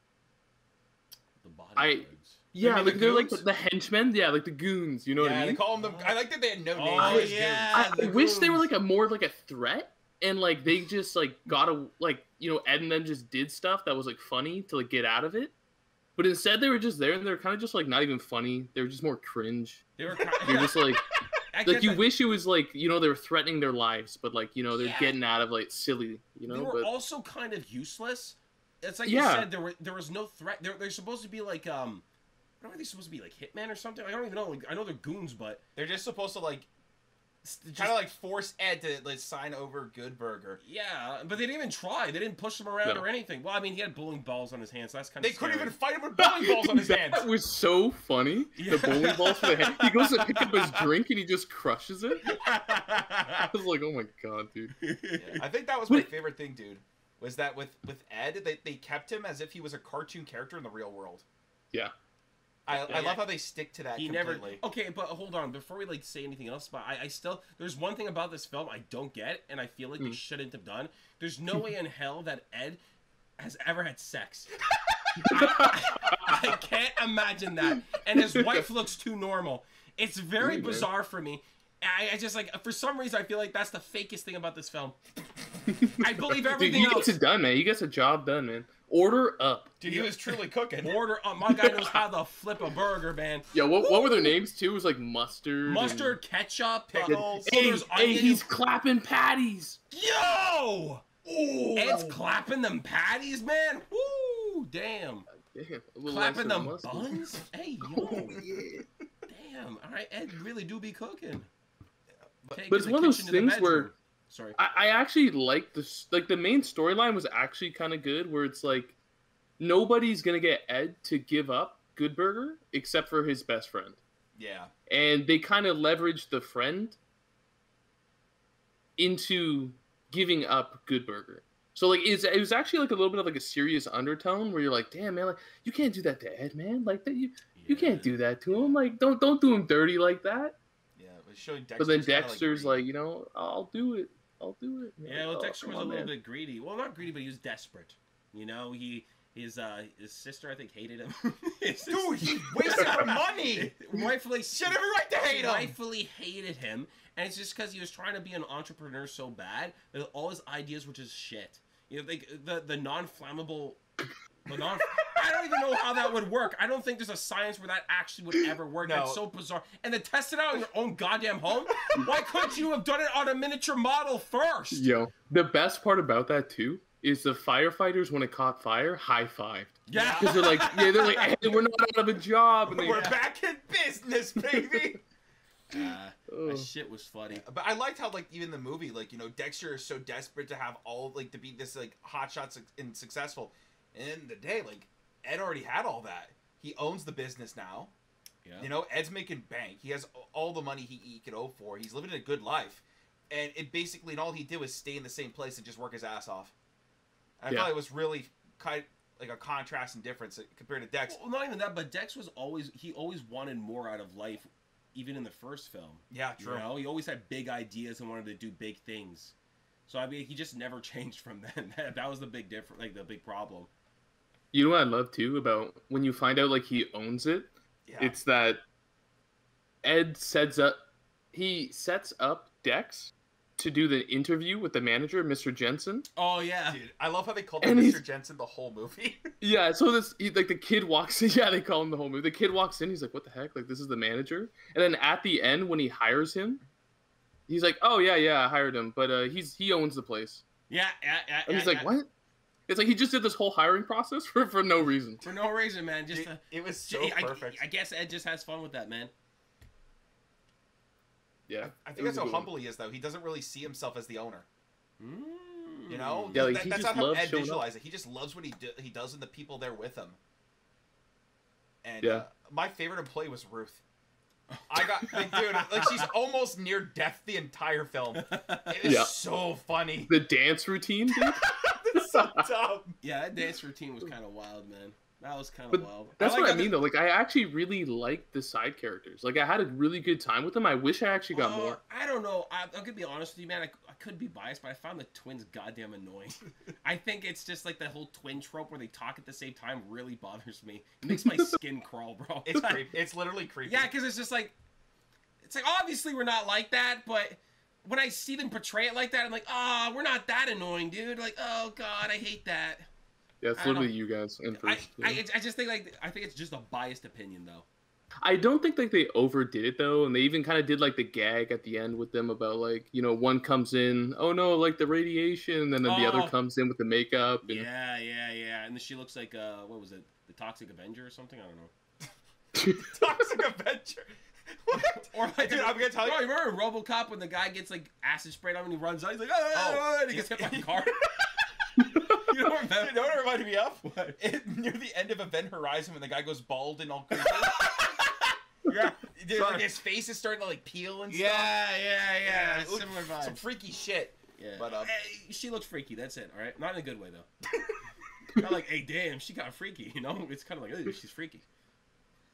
S1: The bodyguards.
S3: Yeah, like they're like the henchmen. Yeah, like the goons. You know what I mean?
S2: Yeah, they call them. I like that they had no names.
S1: Oh yeah.
S3: I wish they were like more of like a threat, and like they just like Ed and them just did stuff that was like funny to like get out of it. But instead, they were just there, and they're kind of just like not even funny. They were just more cringe. You're just like. Like you wish it was like, you know, they were threatening their lives, but like, you know, they're getting out of like silly, you know.
S1: They were also kind of useless. It's like you said, there was no threat. They're supposed to be like what are they supposed to be, like hitmen or something? I don't even know. Like, I know they're goons, but
S2: they're just supposed to like kind of like force Ed to like sign over Good Burger.
S1: Yeah, but they didn't even try. They didn't push him around or anything. Well, I mean, he had bowling balls on his hands, so that's kind of
S2: They couldn't even fight him with bowling balls on his hands.
S3: That was so funny. The bowling balls for the hand. He goes to pick up his drink and he just crushes it. I was like, oh my god, dude.
S2: Yeah, I think that was my favorite thing, dude. Was that with Ed, they kept him as if he was a cartoon character in the real world.
S3: Yeah.
S2: I love how they stick to that completely.
S1: Okay, but hold on. Before we like say anything else, but I still there's one thing about this film I don't get, and I feel like they shouldn't have done. There's no way in hell that Ed has ever had sex. I can't imagine that. And his wife looks too normal. It's very bizarre for me. I just like, for some reason, I feel like that's the fakest thing about this film. I believe everything
S3: else. He
S1: gets
S3: it done, man. He gets a job done, man. Order up.
S2: Dude, he was truly cooking.
S1: Order up. My guy knows how to flip a burger, man.
S3: Yeah, what were their names, too? It was like mustard.
S1: Ketchup,
S2: pickles.
S3: Hey, he's clapping patties.
S1: Yo!
S2: Ooh.
S1: Ed's clapping them patties, man. Woo! Damn. Clapping them buns? Hey, yo.
S3: Oh, yeah.
S1: Damn. All right, Ed really do be cooking.
S3: But it's one of those things where I actually like this. Like the main storyline was actually kind of good, where it's like nobody's gonna get Ed to give up Good Burger except for his best friend.
S2: Yeah,
S3: and they kind of leveraged the friend into giving up Good Burger. So like it was actually like a little bit of like a serious undertone where you're like, damn man, like you can't do that to Ed, man. Like you can't do that to him. Like don't do him dirty like that. But then Dexter's like, you know, I'll do it. Man.
S1: Yeah, well, Dexter was a little bit greedy. Well, not greedy, but he was desperate. You know, his sister, I think, hated him.
S2: Dude, he wasted her money.
S1: Rightfully,
S2: she had every right to hate him.
S1: Rightfully hated him, and it's just because he was trying to be an entrepreneur so bad that all his ideas were just shit. You know, like the non-flammable. I don't even know how that would work. I don't think there's a science where that actually would ever work. No. That's so bizarre. And then test it out in your own goddamn home? Why couldn't you have done it on a miniature model first?
S3: Yo, the best part about that too is the firefighters, when it caught fire, high-fived.
S1: Yeah.
S3: Because they're like, hey, we're not out of a job. And
S2: we're back in business, baby.
S1: That shit was funny.
S2: But I liked how, like, even the movie, like, you know, Dexter is so desperate to have all, like, to be this, like, hotshot and successful. And in the day, like, Ed already had all that. He owns the business now. Yeah. You know, Ed's making bank. He has all the money he could owe for. He's living a good life. And it basically, and all he did was stay in the same place and just work his ass off. And I thought it was really kind of like a contrast and difference compared to Dex.
S1: Well, not even that, but Dex was always wanted more out of life, even in the first film.
S2: Yeah, true.
S1: You know, he always had big ideas and wanted to do big things. So, I mean, he just never changed from then. That was the big difference, like the big problem.
S3: You know what I love too about when you find out like he owns it? Yeah. It's that Ed sets up Dex to do the interview with the manager, Mr. Jensen.
S1: Oh yeah,
S2: dude, I love how they called him Mr. Jensen the whole movie.
S3: Yeah, so the kid walks in. Yeah, they call him the whole movie. The kid walks in. He's like, "What the heck? Like this is the manager." And then at the end, when he hires him, he's like, "Oh yeah, I hired him, but he owns the place."
S1: Yeah.
S3: And he's like, "What?" It's like he just did this whole hiring process for no reason.
S1: For no reason, man. Just
S2: it was so perfect.
S1: I guess Ed just has fun with that, man.
S3: Yeah,
S2: I think that's how humble he is, though. He doesn't really see himself as the owner. You know,
S3: yeah, like,
S2: that's not how Ed visualizes it. He just loves what he does and the people there with him. And my favorite employee was Ruth. I got dude, like she's almost near death the entire film. It is so funny.
S3: The dance routine, dude.
S2: It's so dumb.
S1: Yeah, that dance routine was kind of wild, man. That was kind of wild.
S3: That's what I mean, though. Like, I actually really liked the side characters. Like, I had a really good time with them. I wish I actually got more.
S1: I don't know. I'm going to be honest with you, man. I could be biased, but I found the twins goddamn annoying. I think it's just like the whole twin trope where they talk at the same time really bothers me. It makes my skin crawl, bro.
S2: It's creepy. It's literally creepy.
S1: Yeah, because it's just like, it's like, obviously we're not like that, but when I see them portray it like that, I'm like, oh, we're not that annoying, dude. Like, oh, God, I hate that.
S3: Yeah, it's literally you guys in first.
S1: I just think I think it's just a biased opinion though.
S3: I don't think like they overdid it though, and they even kind of did like the gag at the end with them about like, you know, one comes in, oh no, like the radiation, and then the other comes in with the makeup. And...
S1: Yeah, and then she looks like what was it, the Toxic Avenger or something? I don't know.
S2: Toxic Avenger. What?
S1: Or like,
S2: dude, I'm gonna tell you.
S1: You remember in RoboCop when the guy gets like acid sprayed on him and he runs out? He's like, oh, and he gets hit by a car. You know what it
S2: reminded me of? What? Near the end of Event Horizon when the guy goes bald and all creepy. Yeah. Dude, like his face is starting to like peel and stuff.
S1: Yeah. Similar vibe.
S2: Some freaky shit.
S1: Yeah.
S2: But
S1: hey, she looks freaky, that's it, alright? Not in a good way though. Not like, hey damn, she got freaky, you know? It's kinda like, oh, she's freaky.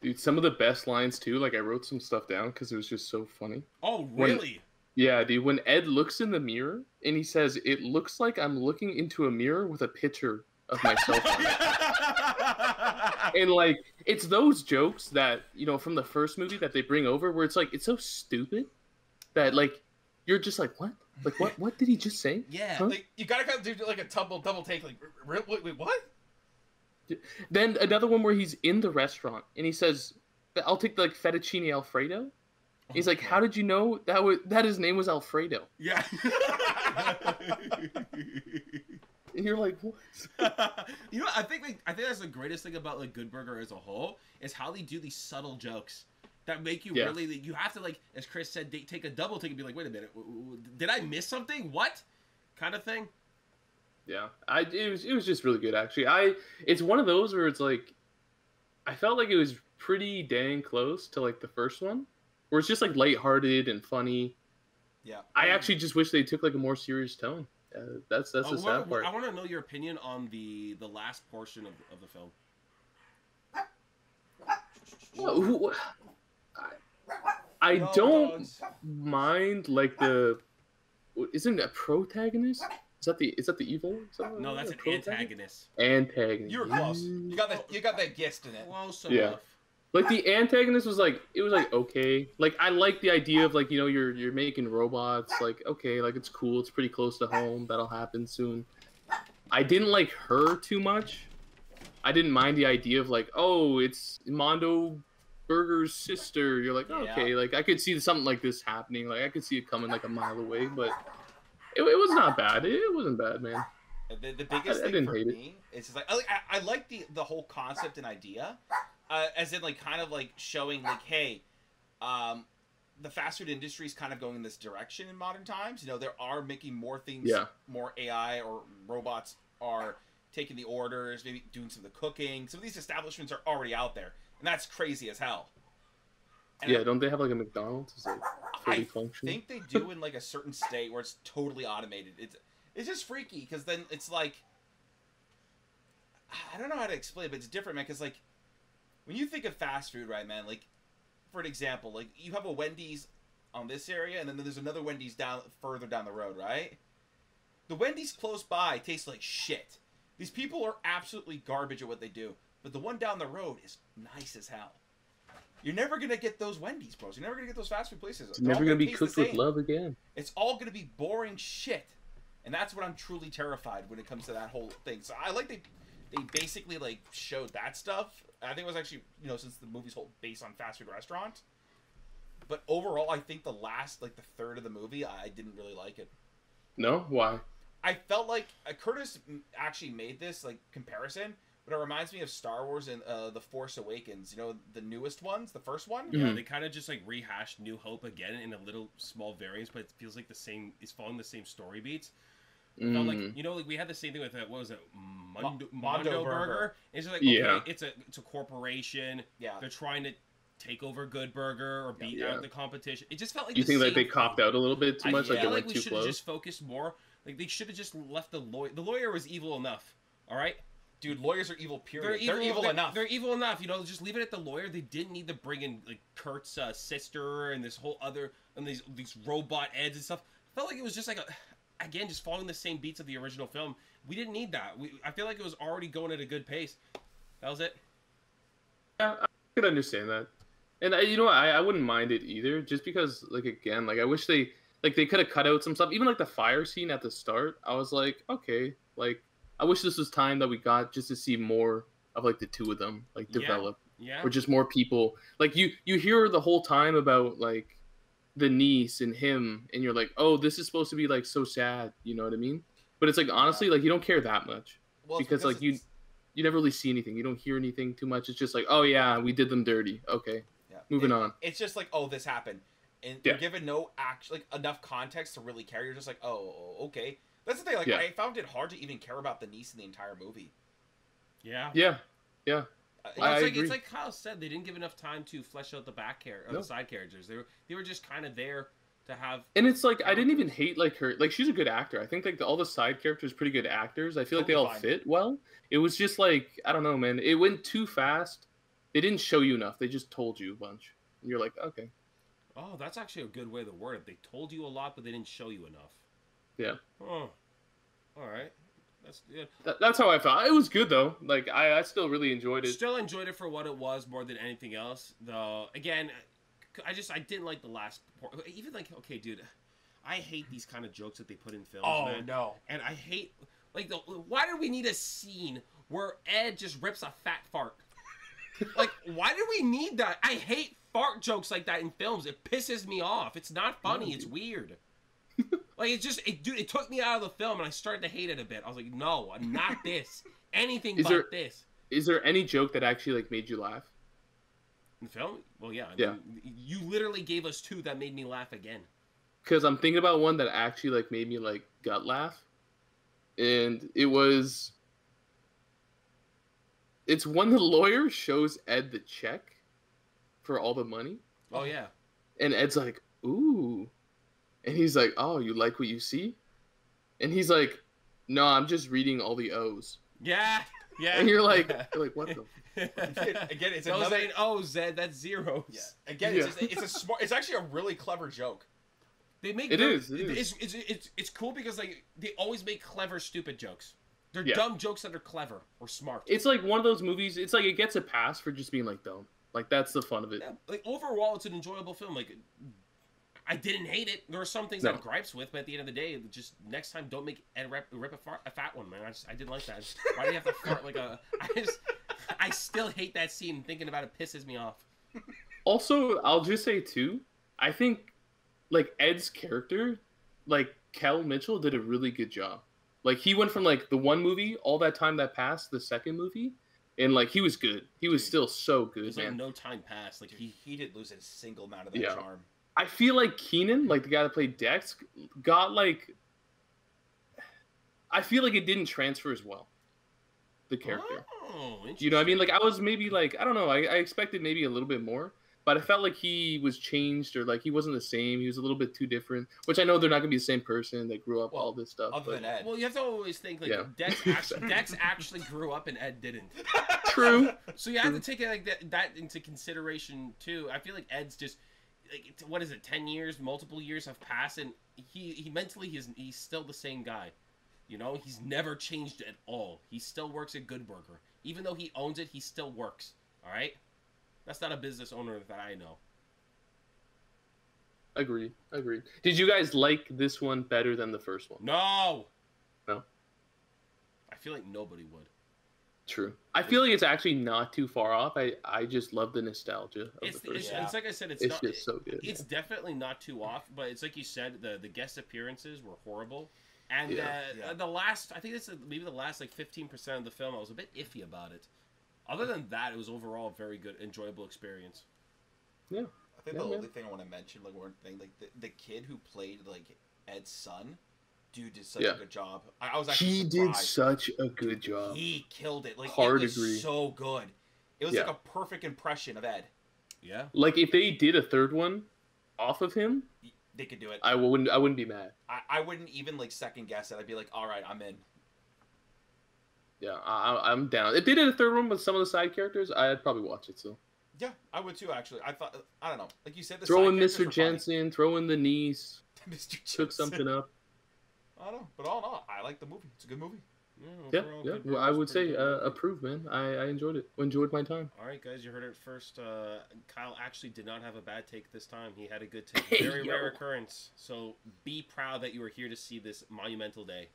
S3: Dude, some of the best lines too, like I wrote some stuff down because it was just so funny.
S1: Oh, really?
S3: Yeah, dude, when Ed looks in the mirror and he says, it looks like I'm looking into a mirror with a picture of myself on it. And, like, it's those jokes that, you know, from the first movie that they bring over where it's, like, it's so stupid that, like, you're just like, what? Like, what did he just say?
S1: Yeah.
S2: Huh? Like, you gotta kind of do, like, a double take, like, wait, what?
S3: Then another one where he's in the restaurant and he says, I'll take, like, fettuccine Alfredo. He's like, how did you know that his name was Alfredo?
S1: Yeah.
S3: And you're like, what?
S1: You know, I think that's the greatest thing about like Good Burger as a whole is how they do these subtle jokes that make you really. You have to, like, as Chris said, take a double take and be like, wait a minute, did I miss something? What kind of thing?
S3: Yeah, it was just really good actually. It's one of those where it's like, I felt like it was pretty dang close to like the first one. Where it's just like lighthearted and funny. Yeah. I actually just wish they took like a more serious tone. That's the sad part.
S1: I want to know your opinion on the last portion of the film.
S3: I don't mind like isn't it a protagonist? Is that the evil?
S1: No, that's an antagonist.
S3: Antagonist.
S2: You were close. You got that gist in it.
S1: Close enough.
S3: Like the antagonist was like, it was like okay, like I like the idea of like, you know, you're making robots, like okay, like it's cool, it's pretty close to home, that'll happen soon. I didn't like her too much. I didn't mind the idea of like, oh, it's Mondo Burger's sister. You're like, okay, like I could see something like this happening, like I could see it coming like a mile away, but it was not bad. It wasn't bad, man.
S2: The biggest thing for me is just like I like the whole concept and idea. As in, like, kind of, like, showing, like, hey, the fast food industry is kind of going in this direction in modern times. You know, there are making more things, more AI or robots are taking the orders, maybe doing some of the cooking. Some of these establishments are already out there, and that's crazy as hell.
S3: And don't they have, like, a McDonald's? Is like fully functional?
S2: I think they do in, like, a certain state where it's totally automated. It's just freaky, because then it's, like, I don't know how to explain it, but it's different, man, because, like, when you think of fast food, right, man, like, for an example, like, you have a Wendy's on this area, and then there's another Wendy's further down the road, right? The Wendy's close by tastes like shit. These people are absolutely garbage at what they do, but the one down the road is nice as hell. You're never going to get those Wendy's, bros. You're never going to get those fast food places.
S3: It's never going to be cooked with love again.
S2: It's all going to be boring shit. And that's what I'm truly terrified when it comes to that whole thing. So I like they basically, like, showed that stuff. I think it was actually, you know, since the movie's whole based on fast food restaurant. But overall, I think the last, like, the third of the movie, I didn't really like it.
S3: No? Why?
S2: I felt like Curtis actually made this like comparison, but it reminds me of Star Wars and The Force Awakens. You know, the newest ones, the first one.
S1: Yeah, they kind of just like rehashed New Hope again in a little small variants, but it feels like the same. It's following the same story beats. Felt like, you know, like we had the same thing with what was it, Mondo Burger? It's just like, okay, it's a corporation.
S2: Yeah,
S1: they're trying to take over Good Burger or beat out the competition. It just felt like
S3: you think like they copped out a little bit too much, like they went
S1: we
S3: too
S1: should have
S3: close.
S1: just focused more. Like they should have just left the lawyer. The lawyer was evil enough. All right.
S2: Dude, lawyers are evil. Period. They're evil enough.
S1: They're evil enough. You know, just leave it at the lawyer. They didn't need to bring in like Kurt's sister and this whole other and these robot Eds and stuff. I felt like it was just like again, just following the same beats of the original film. We didn't need that. I feel like it was already going at a good pace. That was it.
S3: Yeah, I could understand that, and you know, I wouldn't mind it either. Just because, like again, like I wish they could have cut out some stuff. Even like the fire scene at the start, I was like, okay, like. I wish this was time that we got just to see more of like the two of them like develop, or just more people. Like you hear the whole time about like the niece and him, and you're like, oh, this is supposed to be like so sad, you know what I mean? But it's like honestly, like you don't care that much because like you never really see anything, you don't hear anything too much. It's just like, oh yeah, we did them dirty. Okay, moving on.
S2: It's just like, oh, this happened, and you're given no like enough context to really care. You're just like, oh, okay. That's the thing. Like, I found it hard to even care about the niece in the entire movie.
S1: Yeah.
S3: Well,
S1: it's like Kyle said. They didn't give enough time to flesh out the the side characters. They were just kind of there to have.
S3: And it's like I didn't even hate like her. Like she's a good actor. I think like all the side characters pretty good actors. I feel like they all fit well. It was just like I don't know, man. It went too fast. They didn't show you enough. They just told you a bunch. And you're like, okay.
S1: Oh, that's actually a good way to word it. They told you a lot, but they didn't show you enough.
S3: Yeah.
S1: Oh, all right. That's good.
S3: That's how I felt. It was good though. Like I still really enjoyed it.
S1: Still enjoyed it for what it was more than anything else. Though again, I didn't like the last. Even like okay, dude, I hate these kind of jokes that they put in films.
S2: Oh
S1: man.
S2: No.
S1: And I hate like why did we need a scene where Ed just rips a fat fart? Like why did we need that? I hate fart jokes like that in films. It pisses me off. It's not funny. It's weird. Like it took me out of the film and I started to hate it a bit. I was like, no, not this. Anything this.
S3: Is there any joke that actually like made you laugh?
S1: In the film? Well, yeah. I mean, you literally gave us two that made me laugh again.
S3: Because I'm thinking about one that actually like made me like gut laugh, and it's when the lawyer shows Ed the check for all the money.
S1: Oh yeah.
S3: And Ed's like, ooh. And he's like, oh, you like what you see? And he's like, no, I'm just reading all the O's.
S1: Yeah.
S3: And you're like what the?
S2: Again, it's
S1: another ain't O's, Zed. That's zeros.
S2: Yeah. Again, it's actually a really clever joke.
S1: They make it's cool because like they always make clever, stupid jokes. They're dumb jokes that are clever or smart.
S3: It's like one of those movies. It's like it gets a pass for just being like dumb. Like that's the fun of it.
S1: Yeah, like overall, it's an enjoyable film. Like. I didn't hate it. There are some things I have gripes with, but at the end of the day, just next time, don't make Ed rip a fat one, man. I didn't like that. Why do you have to fart like a? I still hate that scene. Thinking about it pisses me off.
S3: Also, I'll just say too, I think like Ed's character, like Kel Mitchell, did a really good job. Like he went from like the one movie, all that time that passed, the second movie, and like he was good. He was still so good,
S1: It's
S3: man.
S1: like no time passed. Like
S2: he didn't lose a single amount of that charm.
S3: I feel like Keenan, like the guy that played Dex, got like. I feel like it didn't transfer as well. The character.
S1: Oh, interesting.
S3: You know what I mean? Like I was maybe like I don't know. I expected maybe a little bit more, but I felt like he was changed or like he wasn't the same. He was a little bit too different. Which I know they're not gonna be the same person. They grew up all this stuff.
S2: Other than Ed.
S1: Well, you have to always think like Dex actually grew up and Ed didn't.
S3: True.
S1: So you have to take it like that into consideration too. I feel like Ed's just. Like, what is it? 10 years, multiple years have passed, and he mentally he's still the same guy. You know, he's never changed at all. He still works at Good Burger, even though he owns it. He still works. All right, that's not a business owner that I know.
S3: Agreed. Did you guys like this one better than the first one?
S1: No.
S3: I
S1: feel like nobody would.
S3: True. I feel like it's actually not too far off. I just love the nostalgia of the first one.
S1: It's like I said, it's
S3: just so good.
S1: It's definitely not too off, but it's like you said, the guest appearances were horrible, And
S2: Yeah.
S1: the last, I think it's maybe the last like 15% of the film, I was a bit iffy about it. Other than that, it was overall a very good, enjoyable experience.
S3: Yeah.
S2: I think the only thing I want to mention, like one thing, like the kid who played like Ed's son, dude did such a good job. I was actually
S3: he
S2: surprised.
S3: did such a good job.
S2: He killed it. Like
S3: Hard
S2: it was
S3: agree.
S2: so good. It was like a perfect impression of Ed.
S1: Yeah.
S3: Like if they did a third one off of him,
S2: They could do it.
S3: I wouldn't be mad.
S2: I wouldn't even like second guess it. I'd be like, all right, I'm in.
S3: Yeah, I'm down. If they did a third one with some of the side characters, I'd probably watch it still.
S2: Yeah, I would too. Actually, I thought I don't know. Like you said, the
S3: Throw
S2: side
S3: in
S2: characters
S3: Mr.
S2: were
S3: Jensen, throw in the niece.
S2: funny. Mr. Jensen
S3: Took something up.
S2: I don't know, but all in all, I like the movie. It's a good movie.
S3: Yeah,
S1: overall,
S3: yeah.
S1: good
S3: Well, I
S1: purpose,
S3: would
S1: pretty
S3: say
S1: good.
S3: approve, man. I enjoyed it. Enjoyed my time.
S1: All right, guys, you heard it first. Kyle actually did not have a bad take this time. He had a good take.
S3: Hey,
S1: Very
S3: yo.
S1: rare occurrence. So be proud that you were here to see this monumental day.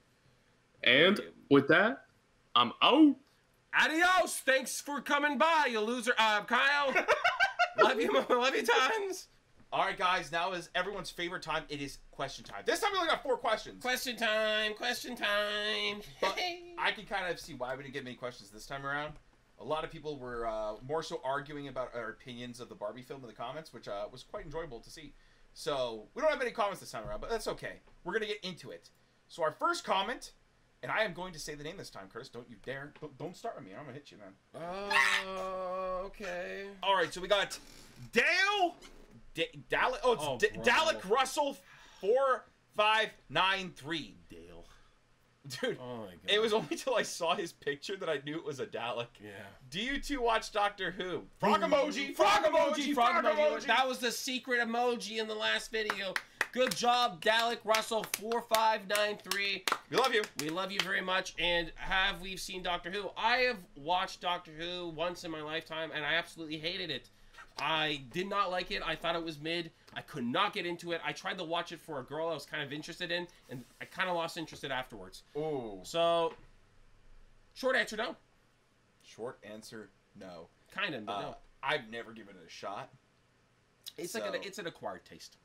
S3: And with that, I'm out.
S1: Adios! Thanks for coming by, you loser. Kyle. love you tons.
S2: All right, guys. Now is everyone's favorite time. It is question time. This time we only got 4 questions.
S1: Question time.
S2: But I can kind of see why we didn't get many questions this time around. A lot of people were more so arguing about our opinions of the Barbie film in the comments, which was quite enjoyable to see. So we don't have any comments this time around, but that's okay. We're gonna get into it. So our first comment, and I am going to say the name this time, Curtis. Don't you dare! Don't start with me. I'm gonna hit you, man.
S1: Oh, okay.
S2: All right. So we got Dale. Dalek. Oh, it's
S1: bro.
S2: Dalek Russell 4593.
S1: Dale.
S2: Dude,
S1: Oh my god.
S2: it was only till I saw his picture that I knew it was a Dalek.
S1: Yeah.
S2: Do you two watch Doctor Who? Frog emoji! Frog emoji!
S1: Frog
S2: Frog
S1: emoji.
S2: emoji!
S1: That was the secret emoji in the last video. Good job, Dalek Russell 4593.
S2: We love you.
S1: We love you very much. And have we seen Doctor Who? I have watched Doctor Who once in my lifetime, and I absolutely hated it. I did not like it. I thought it was mid. I could not get into it. I tried to watch it for a girl I was kind of interested in, and I kind of lost interest in it afterwards.
S2: Ooh.
S1: So, short answer, no.
S2: Short answer, no.
S1: Kind of, but no.
S2: I've never given it a shot.
S1: It's
S2: so-
S1: like it's an acquired taste.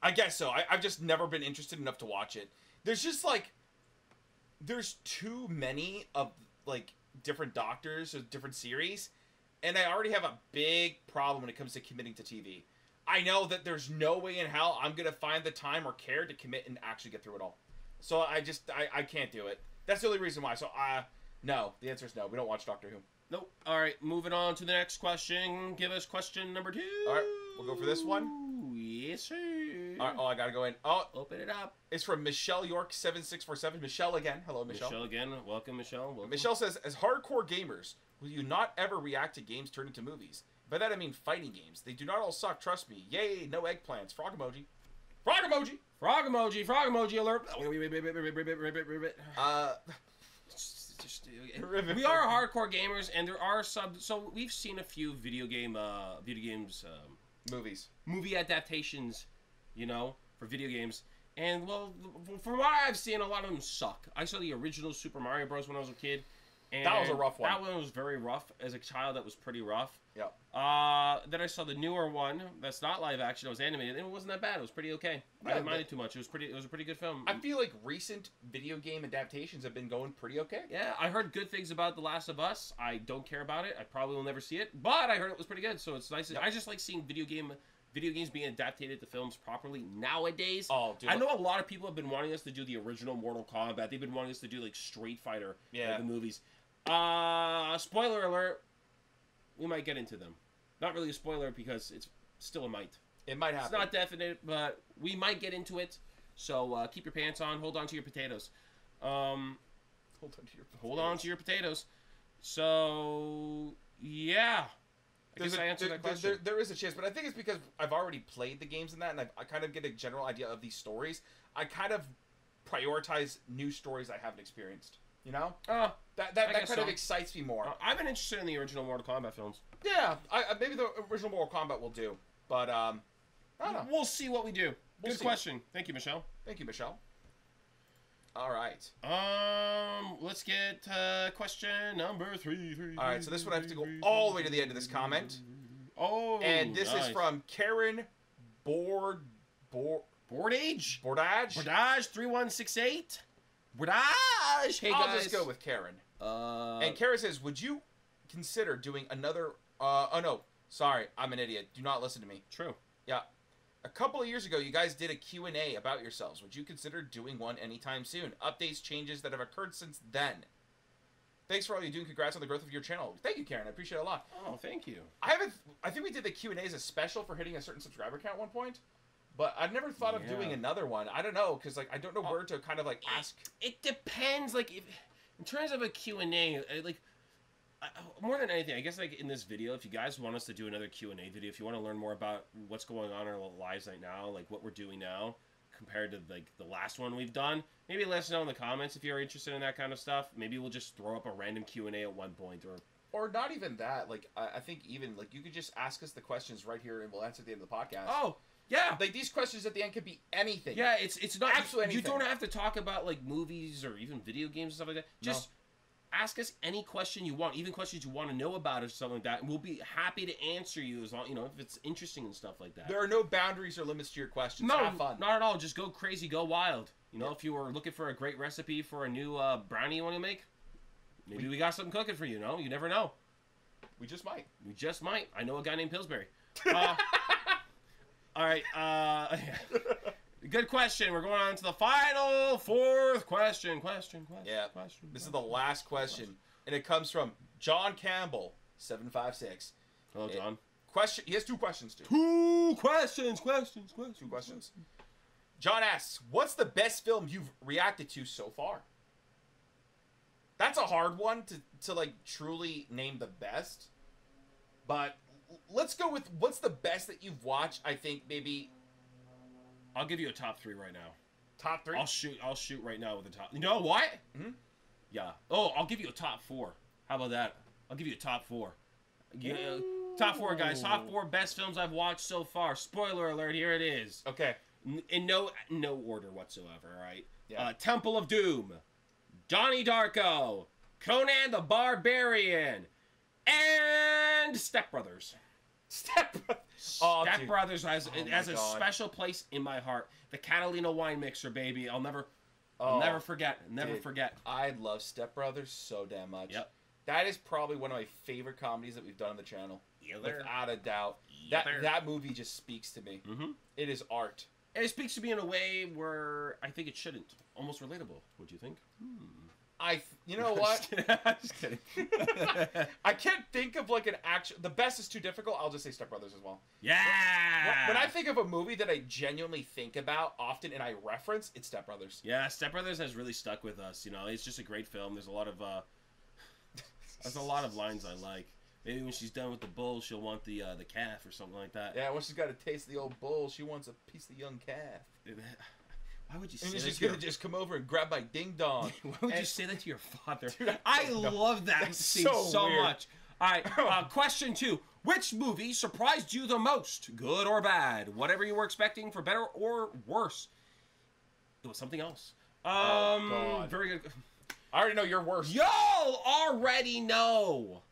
S2: I guess so. I've just never been interested enough to watch it. There's just like, there's too many of like different doctors or different series, and I already have a big problem when it comes to committing to TV. I know that there's no way in hell I'm gonna find the time or care to commit and actually get through it all. So I can't do it. That's the only reason why. So no. The answer is no. We don't watch Doctor Who.
S1: Nope. All right, moving on to the next question. Give us question number 2.
S2: All right, we'll go for this one.
S1: Yes, sir.
S2: All right, I gotta go in. Oh,
S1: Open it up.
S2: it's from Michelle York 7647. Michelle again. Hello, Michelle.
S1: Michelle again. Welcome, Michelle. Welcome.
S2: Michelle says, as hardcore gamers, will you not ever react to games turned into movies? By that I mean fighting games. They do not all suck, trust me. Yay, no eggplants. Frog emoji. Frog emoji!
S1: Frog emoji. Frog emoji alert. We are hardcore gamers, and there are some. So we've seen a few video games,
S2: Movies.
S1: movie adaptations, for video games. And well, from what I've seen, a lot of them suck. I saw the original Super Mario Bros. When I was a kid. And
S2: That was a rough one.
S1: That one was very rough. As a child, that was pretty rough.
S2: Yeah.
S1: Then I saw the newer one. That's not live action. It was animated, and it wasn't that bad. It was pretty okay. I didn't mind it too much. It was a pretty good film.
S2: I feel like recent video game adaptations have been going pretty okay.
S1: Yeah, I heard good things about The Last of Us. I don't care about it. I probably will never see it, but I heard it was pretty good. So it's nice.
S2: Yep.
S1: I just like seeing video games being adapted to films properly nowadays.
S2: Oh, dude.
S1: I know a lot of people have been wanting us to do the original Mortal Kombat. They've been wanting us to do like Street Fighter,
S2: Yeah.
S1: the movies. Spoiler alert, we might get into them. Not really a spoiler because it's still a might.
S2: It might happen.
S1: It's not definite, but we might get into it. So keep your pants on. Hold on to your potatoes.
S2: Hold on to your
S1: Hold on to your potatoes. So yeah, I guess I answered that question.
S2: There is a chance, but I think it's because I've already played the games in that, and I kind of get a general idea of these stories. I kind of prioritize new stories I haven't experienced. You know? That
S1: guess
S2: kind of
S1: so.
S2: excites me more.
S1: I've been interested in the original Mortal Kombat films.
S2: Yeah, maybe the original Mortal Kombat will do, but I don't know.
S1: We'll see what we do.
S2: We'll
S1: Good
S2: see.
S1: question. Thank you, Michelle.
S2: Thank you, Michelle. All right.
S1: Let's get question number 3.
S2: All right, so this one I have to go all the way to the end of this comment.
S1: Oh,
S2: And this is
S1: nice.
S2: from Karen Board.
S1: Bordage?
S2: Bordage?
S1: Bordage 3168. Bordage. Hey guys.
S2: I'll just go with Karen. And Karen says, would you consider doing another... oh no, sorry, I'm an idiot. Do not listen to me.
S1: True.
S2: Yeah. A couple of years ago, you guys did a Q&A about yourselves. Would you consider doing one anytime soon? Updates, changes that have occurred since then. Thanks for all you do, and congrats on the growth of your channel. Thank you, Karen. I appreciate it a lot.
S1: Oh, thank you.
S2: I think we did the Q&A as a special for hitting a certain subscriber count at one point. But I've never thought of doing another one. I don't know, because like I don't know where to kind of like ask.
S1: It depends. Like, in terms of a Q&A, like... more than anything, I guess, like, in this video, if you guys want us to do another Q&A video, if you want to learn more about what's going on in our lives right now, like, what we're doing now, compared to, like, the last one we've done, maybe let us know in the comments if you're interested in that kind of stuff. Maybe we'll just throw up a random Q&A at one point,
S2: or not even that. Like, I think even, like, you could just ask us the questions right here, and we'll answer at the end of the podcast.
S1: Oh, yeah.
S2: Like, these questions at the end could be anything.
S1: Yeah, it's not...
S2: Absolutely anything.
S1: You don't have to talk about, like, movies or even video games and stuff like that. Just... ask us any question you want, even questions you want to know about or something like that, and we'll be happy to answer you as long, you know, if it's interesting and stuff like that.
S2: There are no boundaries or limits to your questions.
S1: No,
S2: have fun.
S1: Not at all. Just go crazy, go wild. You know, if you were looking for a great recipe for a new brownie you want to make, maybe we got something cooking for you. No, you never know.
S2: We just might.
S1: We just might. I know a guy named Pillsbury. All right. Good question. We're going on to the final fourth question.
S2: Yeah. This is the last question, and it comes from John Campbell, 756.
S1: Hello, John.
S2: Question. He has two questions too.
S1: Two questions.
S2: Two questions. John asks, "What's the best film you've reacted to so far?" That's a hard one to like truly name the best, but let's go with what's the best that you've watched. I think maybe.
S1: I'll give you a top 3 right now.
S2: Top 3?
S1: I'll shoot right now with the top. You know what?
S2: Mm-hmm.
S1: Yeah. Oh, I'll give you a top 4. How about that? I'll give you a top 4. Yeah. Top 4, guys. Top 4 best films I've watched so far. Spoiler alert. Here it is.
S2: Okay.
S1: In no order whatsoever. All right.
S2: Yeah.
S1: Temple of Doom, Donnie Darko, Conan the Barbarian, and Step Brothers.
S2: Step
S1: Brothers has a special place in my heart. The Catalina wine mixer, baby. I'll never forget. Never forget.
S2: I love Step Brothers so damn much.
S1: Yep.
S2: That is probably one of my favorite comedies that we've done on the channel. Without a doubt. That movie just speaks to me.
S1: Mm-hmm.
S2: It is art.
S1: And it speaks to me in a way where I think it shouldn't. Almost relatable. Would you think?
S2: You know what?
S1: Just kidding.
S2: I can't think of like an action. The best is too difficult. I'll just say Step Brothers as well.
S1: Yeah.
S2: When I think of a movie that I genuinely think about often and I reference, it's Step Brothers.
S1: Yeah, Step Brothers has really stuck with us. You know, it's just a great film. There's a lot of lines I like. Maybe when she's done with the bull, she'll want the calf or something like that.
S2: Yeah, when she's got to taste the old bull, she wants a piece of the young calf.
S1: Why would you say
S2: that? And
S1: she's
S2: gonna just come over and grab my ding dong.
S1: Why would you say that to your father?
S2: Dude,
S1: I love that scene so much. All right, question 2. Which movie surprised you the most, good or bad? Whatever you were expecting, for better or worse. It was something else.
S2: God.
S1: Very good.
S2: I already know your worst.
S1: Y'all already know.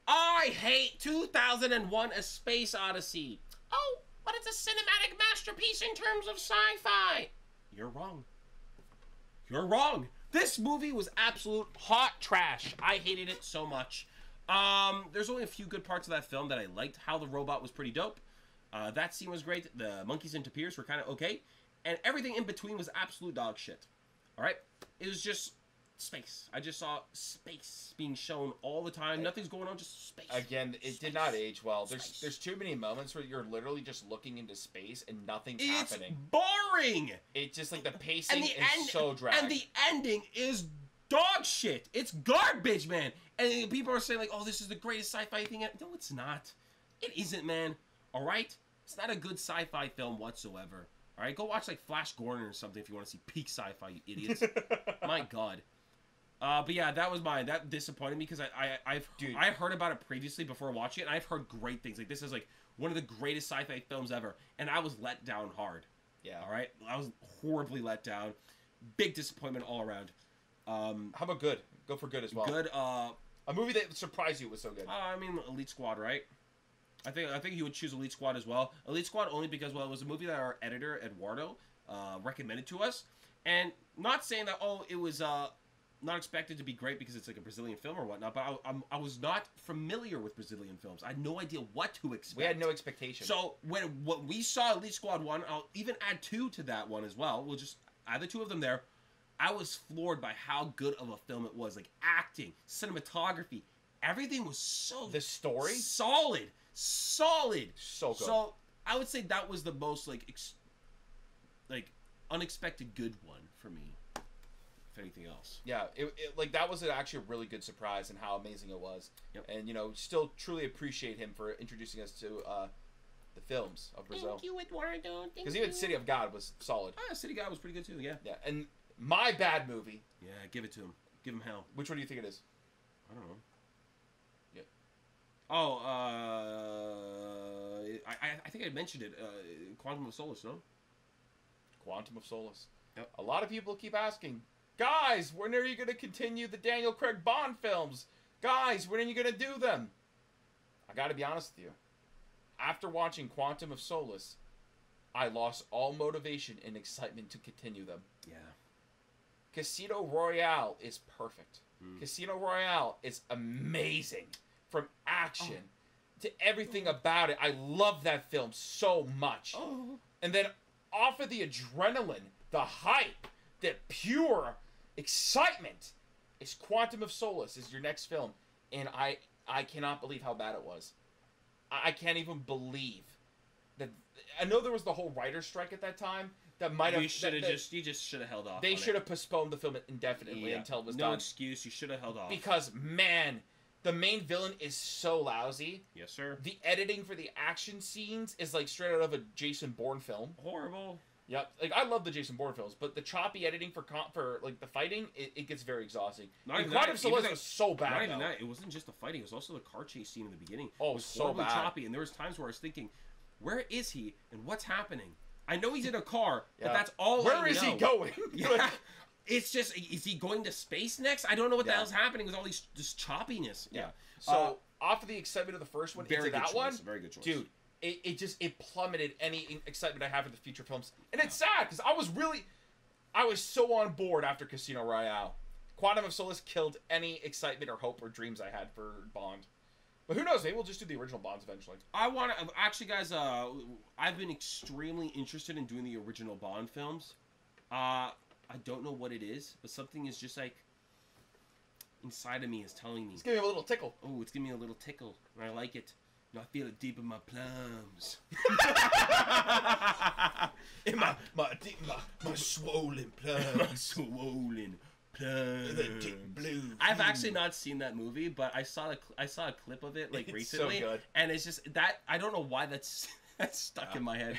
S1: I hate 2001: A Space Odyssey. Oh, but it's a cinematic masterpiece in terms of sci-fi. You're wrong. You're wrong. This movie was absolute hot trash. I hated it so much. There's only a few good parts of that film that I liked. How the robot was pretty dope. That scene was great. The monkeys and tapirs were kind of okay. And everything in between was absolute dog shit. All right? It was just space. I just saw space being shown all the time. Nothing's going on, just space.
S2: Again, it did not age well. There's too many moments where you're literally just looking into space and nothing's happening.
S1: It's boring.
S2: It's just like the pacing is so dragged.
S1: And the ending is dog shit. It's garbage, man. And people are saying like, "Oh, this is the greatest sci-fi thing." No, it's not. It isn't, man. All right? It's not a good sci-fi film whatsoever. All right? Go watch like Flash Gordon or something if you want to see peak sci-fi, you idiots. My God. But yeah, that was mine. That disappointed me because I heard about it previously before watching it, and I've heard great things. Like, this is like one of the greatest sci-fi films ever, and I was let down hard.
S2: Yeah.
S1: All right? I was horribly let down. Big disappointment all around.
S2: How about good? Go for good as well.
S1: Good.
S2: A movie that surprised you was so good.
S1: I mean, Elite Squad, right? I think he would choose Elite Squad as well. Elite Squad only because, well, it was a movie that our editor Eduardo recommended to us, and not saying that it was not expected to be great because it's like a Brazilian film or whatnot, but I was not familiar with Brazilian films. I had no idea what to expect.
S2: We had no expectation.
S1: So when we saw Elite Squad 1, I'll even add 2 to that one as well. We'll just add the 2 of them there. I was floored by how good of a film it was. Like acting, cinematography, everything was so...
S2: The story?
S1: Solid. So good. So I would say that was the most like unexpected good one for me. If anything else.
S2: Yeah, like that was actually a really good surprise and how amazing it was.
S1: Yep.
S2: And you know, still truly appreciate him for introducing us to the films of Brazil.
S1: Thank you, Eduardo.
S2: Because even City of God was solid.
S1: City of God was pretty good too. Yeah.
S2: Yeah, and my bad movie.
S1: Yeah, give it to him. Give him hell.
S2: Which one do you think it is?
S1: I don't know.
S2: Yeah.
S1: Oh, I think I mentioned it. Quantum of Solace, no?
S2: Quantum of Solace.
S1: Yep.
S2: A lot of people keep asking, guys, when are you going to continue the Daniel Craig Bond films? Guys, when are you going to do them? I got to be honest with you. After watching Quantum of Solace, I lost all motivation and excitement to continue them.
S1: Yeah.
S2: Casino Royale is perfect. Casino Royale is amazing. From action to everything about it. I love that film so much. And then off of the adrenaline, the hype, the pure excitement is Quantum of Solace is your next film. And I cannot believe how bad it was. I can't even believe that. I know there was the whole writer's strike at that time. That might have.
S1: You just should have held off.
S2: They should have postponed the film indefinitely until it was done.
S1: No excuse. You should have held off.
S2: Because man, the main villain is so lousy.
S1: Yes, sir.
S2: The editing for the action scenes is like straight out of a Jason Bourne film.
S1: Horrible.
S2: Yep. Like I love the Jason Bourne films, but the choppy editing for like the fighting, it gets very exhausting. Quantum of Solace was so bad.
S1: Not even that. It wasn't just the fighting. It was also the car chase scene in the beginning.
S2: Oh,
S1: it was
S2: so
S1: horribly
S2: bad.
S1: choppy, and there was times where I was thinking, where is he and what's happening? I know he's in a car, but that's all I know.
S2: Where is he going?
S1: Yeah. It's just, is he going to space next? I don't know what the hell's happening with all this choppiness. Yeah.
S2: So off of the excitement of the first one into that one,
S1: very good choice,
S2: dude. It plummeted any excitement I have for the future films, and it's sad because I was so on board after Casino Royale. Quantum of Solace killed any excitement or hope or dreams I had for Bond. But who knows? Maybe we'll just do the original Bonds eventually.
S1: I want to... Actually, guys, I've been extremely interested in doing the original Bond films. I don't know what it is, but something is just like... inside of me is telling me...
S2: It's giving me a little tickle.
S1: Oh, it's giving me a little tickle, and I like it. You know, I feel it deep in my plums.
S2: In my swollen plums.
S1: My swollen plums.
S2: The deep blue.
S1: I've actually not seen that movie, but I saw a clip of it like recently,
S2: so good.
S1: And it's just that I don't know why that's stuck in my head.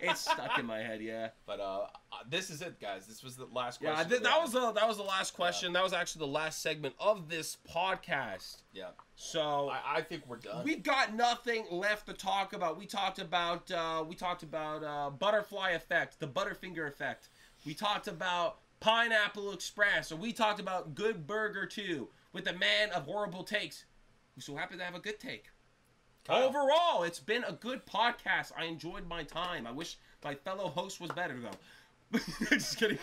S1: It's stuck in my head, yeah.
S2: But this is it, guys. This was the last question.
S1: Yeah, that was the last question. Yeah. That was actually the last segment of this podcast.
S2: Yeah.
S1: So
S2: I think we're done.
S1: We've got nothing left to talk about. We talked about Butterfly Effect, the Butterfinger Effect. We talked about Pineapple Express, or we talked about Good Burger 2 with the man of horrible takes, who so happened to have a good take. Kyle. Overall, it's been a good podcast. I enjoyed my time. I wish my fellow host was better, though. Just kidding.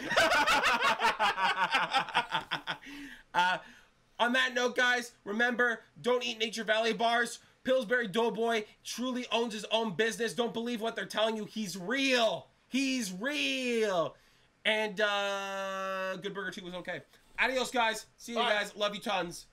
S1: On that note, guys, remember, don't eat Nature Valley bars. Pillsbury Doughboy truly owns his own business. Don't believe what they're telling you. He's real. He's real. And Good Burger 2 was okay. Adios, guys. See you guys. Love you tons.